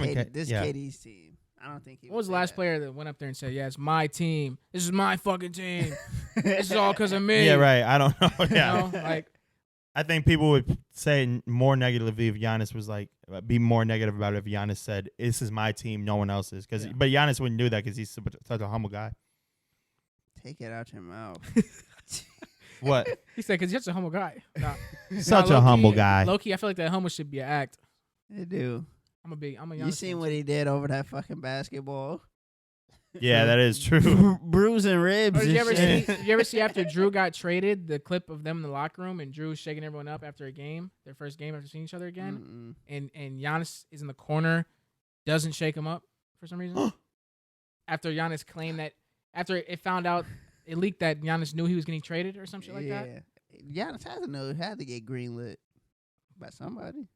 KD's team." I don't think he. What was the would say last that. player that went up there and said, "Yeah, it's my team. This is my fucking team. This is all because of me." Yeah, right. I don't know. You Yeah. know, like I think people would say more negatively if Giannis was like, be more negative about it if Giannis said, "This is my team, no one else's." Yeah. But Giannis wouldn't do that because he's such a humble guy. Take it out your mouth. What? he said, because he's such a humble guy. Nah. Such Nah, a humble low-key- guy. Low-key, I feel like that humble should be an act. They do. I'm a Giannis You seen fan, what too. he did over that fucking basketball? Yeah, that is true. Bruising ribs. Or did you ever and see? shit. Did you ever see after Drew got traded the clip of them in the locker room and Drew shaking everyone up after a game, their first game after seeing each other again, and Giannis is in the corner, doesn't shake him up for some reason. After Giannis claimed that, after it found out, it leaked that Giannis knew he was getting traded or some shit like that. Giannis had to get greenlit by somebody.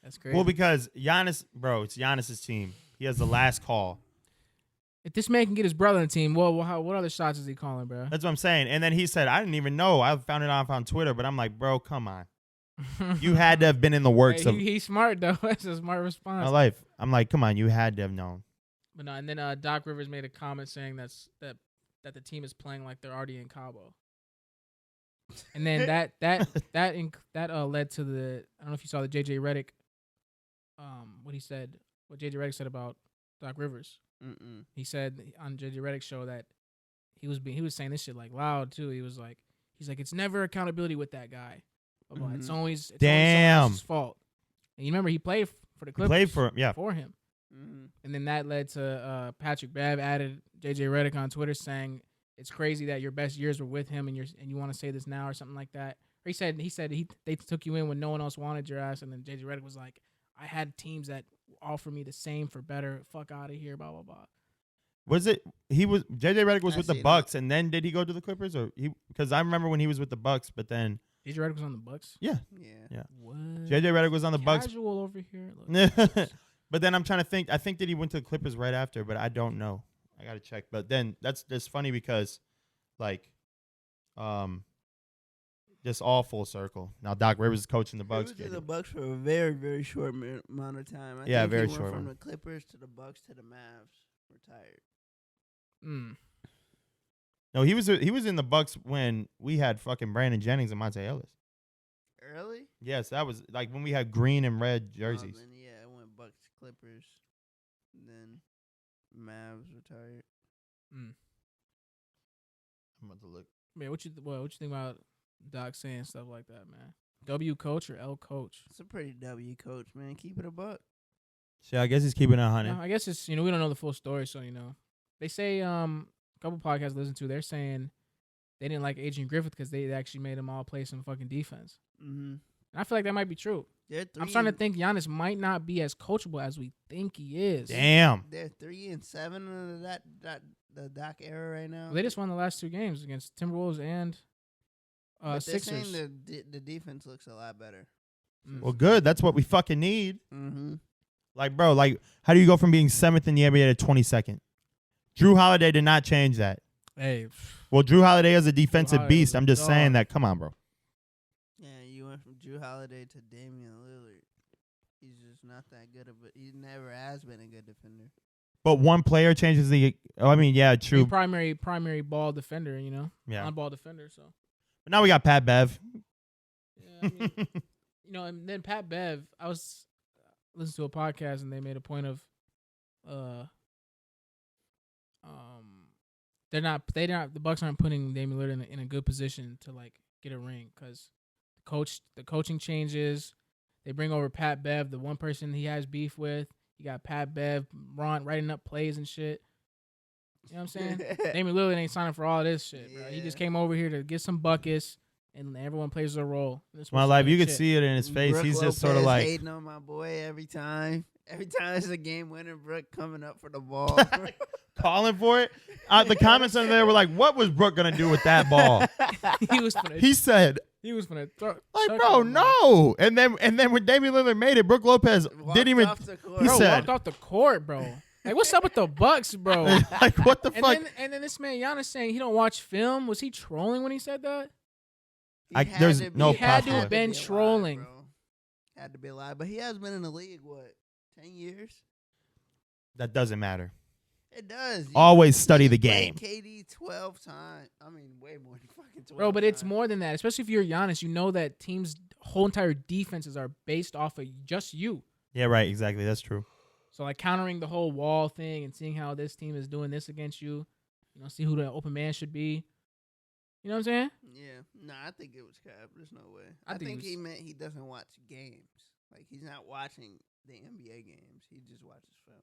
That's crazy. Well, because Giannis, bro, it's Giannis's team. He has the last call. If this man can get his brother on the team, well, what other shots is he calling, bro? That's what I'm saying. And then he said, I didn't even know. I found it off on Twitter, but I'm like, bro, come on. You had to have been in the works of He's smart though. That's a smart my response. life. I'm like, come on, you had to have known. But no, and then Doc Rivers made a comment saying that the team is playing like they're already in Cabo. And then that led to the, I don't know if you saw the JJ Redick, what JJ Redick said about Doc Rivers. He said on JJ Redick's show that he was saying this shit like loud too. He's like it's never accountability with that guy. Blah, blah. It's always someone else's fault. And you remember he played for the Clippers. Played for him, yeah. For him. And then that led to Patrick Bev added JJ Redick on Twitter saying it's crazy that your best years were with him and you want to say this now or something like that. Or he said they took you in when no one else wanted your ass, and then JJ Redick was like, I had teams that offer me the same for better. Fuck out of here, blah blah blah. Was it JJ Redick was I with the see Bucks and then did he go to the Clippers because I remember when he was with the Bucks, but then JJ Redick was on the Bucks. yeah. What? JJ Redick was on the Bucks. Casual over here. Look. But then I'm trying to think. I think that he went to the Clippers right after, but I don't know. I gotta check. But then that's just funny because, like, just all full circle. Now Doc Rivers is coaching the Bucks. He was in the Bucks for a very, very short amount of time. I Yeah, think very he went short from one. the Clippers to the Bucks to the Mavs. Retired. No, he was in the Bucks when we had fucking Brandon Jennings and Monte Ellis. Early? Yes, that was like when we had green and red jerseys. Then, yeah, it went Bucks, Clippers, then Mavs retired. I'm about to look. Man, what you think about Doc saying stuff like that, man? W coach or L coach? It's a pretty W coach, man. Keep it a buck. So I guess he's keeping it 100. I guess it's we don't know the full story, so they say a couple podcasts I listen to, they're saying they didn't like Adrian Griffith because they actually made him all play some fucking defense. Mm-hmm. And I feel like that might be true. I'm starting to think Giannis might not be as coachable as we think he is. Damn. They're 3-7 in the Doc era right now. Well, they just won the last 2 games against Timberwolves and but they're Sixers. saying the defense looks a lot better. Well, good. That's what we fucking need. Mm-hmm. Like, bro, how do you go from being 7th in the NBA to 22nd? Drew Holiday did not change that. Hey, Well, Drew Holiday is a defensive Holiday beast. was a I'm just saying dog. that. Come on, bro. Yeah, you went from Drew Holiday to Damian Lillard. He's just not that good of a. He never has been a good defender. But one player changes the. Oh, I mean, yeah, true. primary ball defender, Yeah. on ball defender. So But now we got Pat Bev. yeah, I mean, and then Pat Bev, I was listening to a podcast and they made a point of, the Bucks aren't putting Damian Lillard in a good position to like get a ring because the coaching changes. They bring over Pat Bev, the one person he has beef with. You got Pat Bev, Ron writing up plays and shit. You know what I'm saying? Damian Lillard ain't signing for all this shit, bro. He just came over here to get some buckets, and everyone plays their role. My life, you could see it in his face. Brooke He's Lopez just sort of like hating on my boy every time. Every time it's a game winner, Brooke coming up for the ball. calling for it. The comments under there were like, "What was Brooke gonna do with that ball?" He said. He was gonna throw. Like, bro, no. And then when Damian Lillard made it, Brooke Lopez didn't even. He walked off the court, bro. Like, what's up with the Bucks, bro? Like, what the fuck? And then this man Giannis saying he don't watch film. Was he trolling when he said that? There's no He had to possible. have been trolling. Bro. Had to be a lie, but he has been in the league 10 years? That doesn't matter. It does. Always study the game. KD 12 times. I mean, way more than fucking 12. Bro, but it's more than that. Especially if you're Giannis, you know that teams' whole entire defenses are based off of just you. Yeah, right. Exactly. That's true. So like countering the whole wall thing and seeing how this team is doing this against you, see who the open man should be. You know what I'm saying? Yeah. No, I think it was cap. There's no way. I think think he meant he doesn't watch games. Like, he's not watching the NBA games. He just watches film.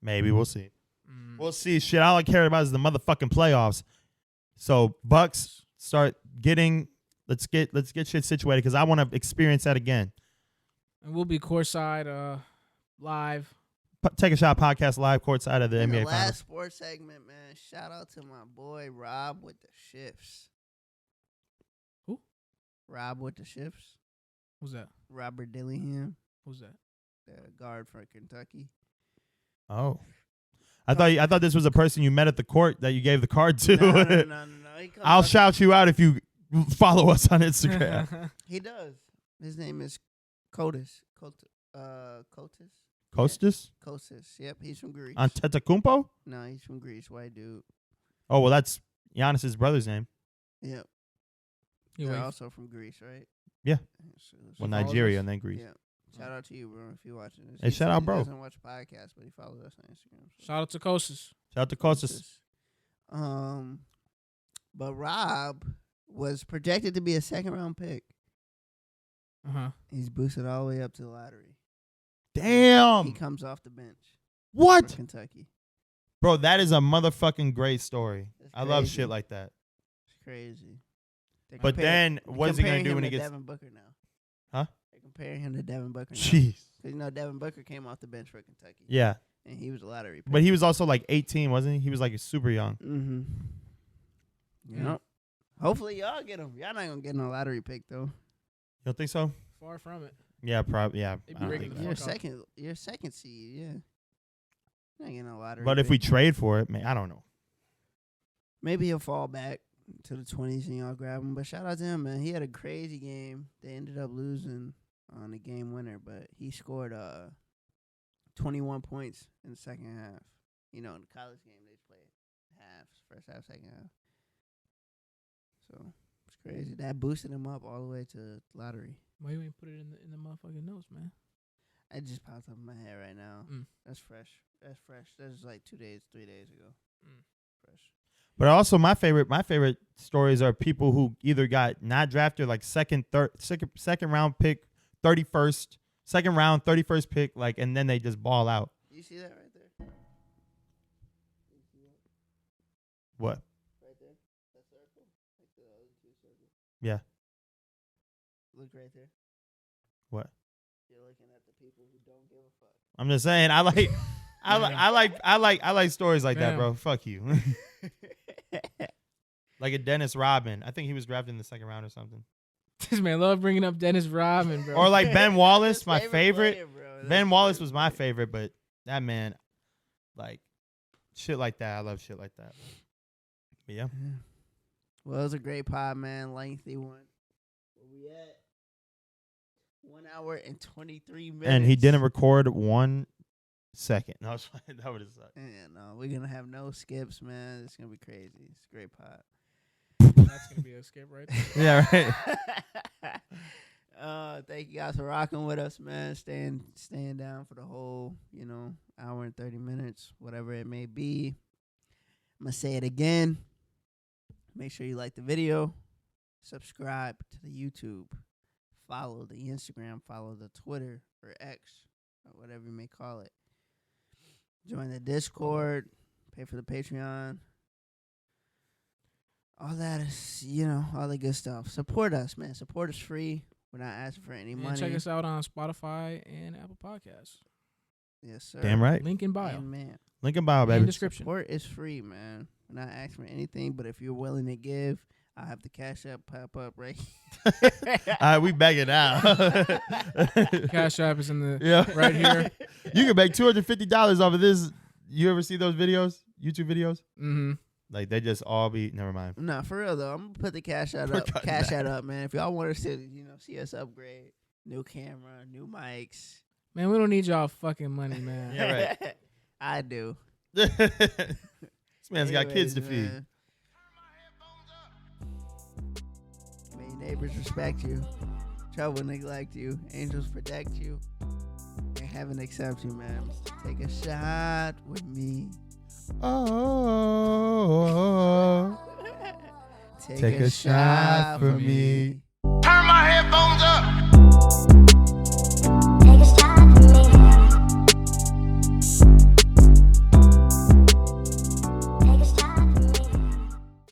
Maybe. We'll see. We'll see. Shit, all I care about is the motherfucking playoffs. So Bucks start getting. Let's get shit situated because I want to experience that again. And we'll be courtside, live. Take a Shot podcast live courtside of the NBA the last Finals. sports segment, man. Shout out to my boy Rob with the shifts. Who? Rob with the shifts. Who's that? Robert Dillingham, Who's that? the guard for Kentucky. Oh. I thought this was a person you met at the court that you gave the card to. No. I'll shout you out if you follow us on Instagram. He does. His name is Kotis. Kostas? Kostas. Yep, he's from Greece. Antetokounmpo? No, he's from Greece. White dude. Oh, well, that's Giannis's brother's name. Yep. You're They're also from Greece, right? Yeah. So Well, Nigeria and then Greece. Yeah. Shout out to you, bro, if you're watching this. Hey, He shout said out, he bro. doesn't watch podcasts, but he follows us on Instagram. So. Shout out to Kostas. Shout out to Kostas. But Rob was projected to be a second-round pick. He's boosted all the way up to the lottery. Damn. He comes off the bench. What? For Kentucky. Bro, that is a motherfucking great story. That's I love crazy. shit like that. It's crazy. But then, what is he going to do when he gets... Devin Booker now? Huh? They're comparing him to Devin Booker now. Jeez. Because, Devin Booker came off the bench for Kentucky. Yeah. And he was a lottery pick. But he was also like 18, wasn't he? He was like super young. Mm-hmm. Yep. Hopefully y'all get him. Y'all not going to get no lottery pick, though. You don't think so? Far from it. Yeah, probably. Yeah. They be I don't rigging think the so. fuck Your second seed, yeah. You're not getting no lottery But if pick. we trade for it, man, I don't know. Maybe he'll fall back to the 20s and y'all grab him. But shout out to him, man. He had a crazy game. They ended up losing on the game winner, but he scored 21 points in the second half. In the college game, they play halves, first half, second half. So it's crazy. That boosted him up all the way to lottery. Why you ain't put it in the motherfucking notes, man? It just popped up in my head right now. That's fresh. That's like 2 days, 3 days ago. Fresh. But also, my favorite stories are people who either got not drafted, like second round pick, 31st, second round, 31st pick, like, and then they just ball out. You see that right there? What? Right there? That circle? Like the other two circles? Yeah. Look right there. What? You're looking at the people who don't give a fuck. I'm just saying, I like stories like that, Damn. bro. Fuck you. Like a Dennis Rodman. I think he was drafted in the second round or something. This man love bringing up Dennis Rodman, bro. Or like Ben Wallace, His my favorite. player, bro. That's Ben his Wallace favorite was my player. favorite, but that man, like, shit like that. I love shit like that. But yeah. Well, it was a great pod, man. Lengthy one. Where we at? 1 hour and 23 minutes. And he didn't record 1 second. No, that would have sucked. Yeah, no, we're gonna have no skips, man. It's gonna be crazy. It's a great pod. That's gonna be a skip right there. Yeah, right. Thank you guys for rocking with us, man. Staying down for the whole, hour and 30 minutes, whatever it may be. I'm going to say it again. Make sure you like the video. Subscribe to the YouTube. Follow the Instagram. Follow the Twitter or X or whatever you may call it. Join the Discord. Pay for the Patreon. All that is, all the good stuff. Support us, man. Support is free. We're not asking for any money. Check us out on Spotify and Apple Podcasts. Yes, sir. Damn right. Link in bio. Man. Link in bio, baby. In description. Support is free, man. We're not asking for anything, but if you're willing to give, I'll have the Cash App pop up right. All right, we begging out. Cash App is in the right here. You can make $250 off of this. You ever see those videos? YouTube videos? Mm-hmm. Like they just all be. Never mind. Nah, for real though, I'm gonna put the Cash App up. Cash App up, man. If y'all want us to, see us upgrade, new camera, new mics. Man, we don't need y'all fucking money, man. Yeah, right. I do. This man's got kids to feed. Man. May your neighbors respect you, trouble neglect you, angels protect you, and heaven accept you, man. Take a shot with me. Oh, take a shot for me.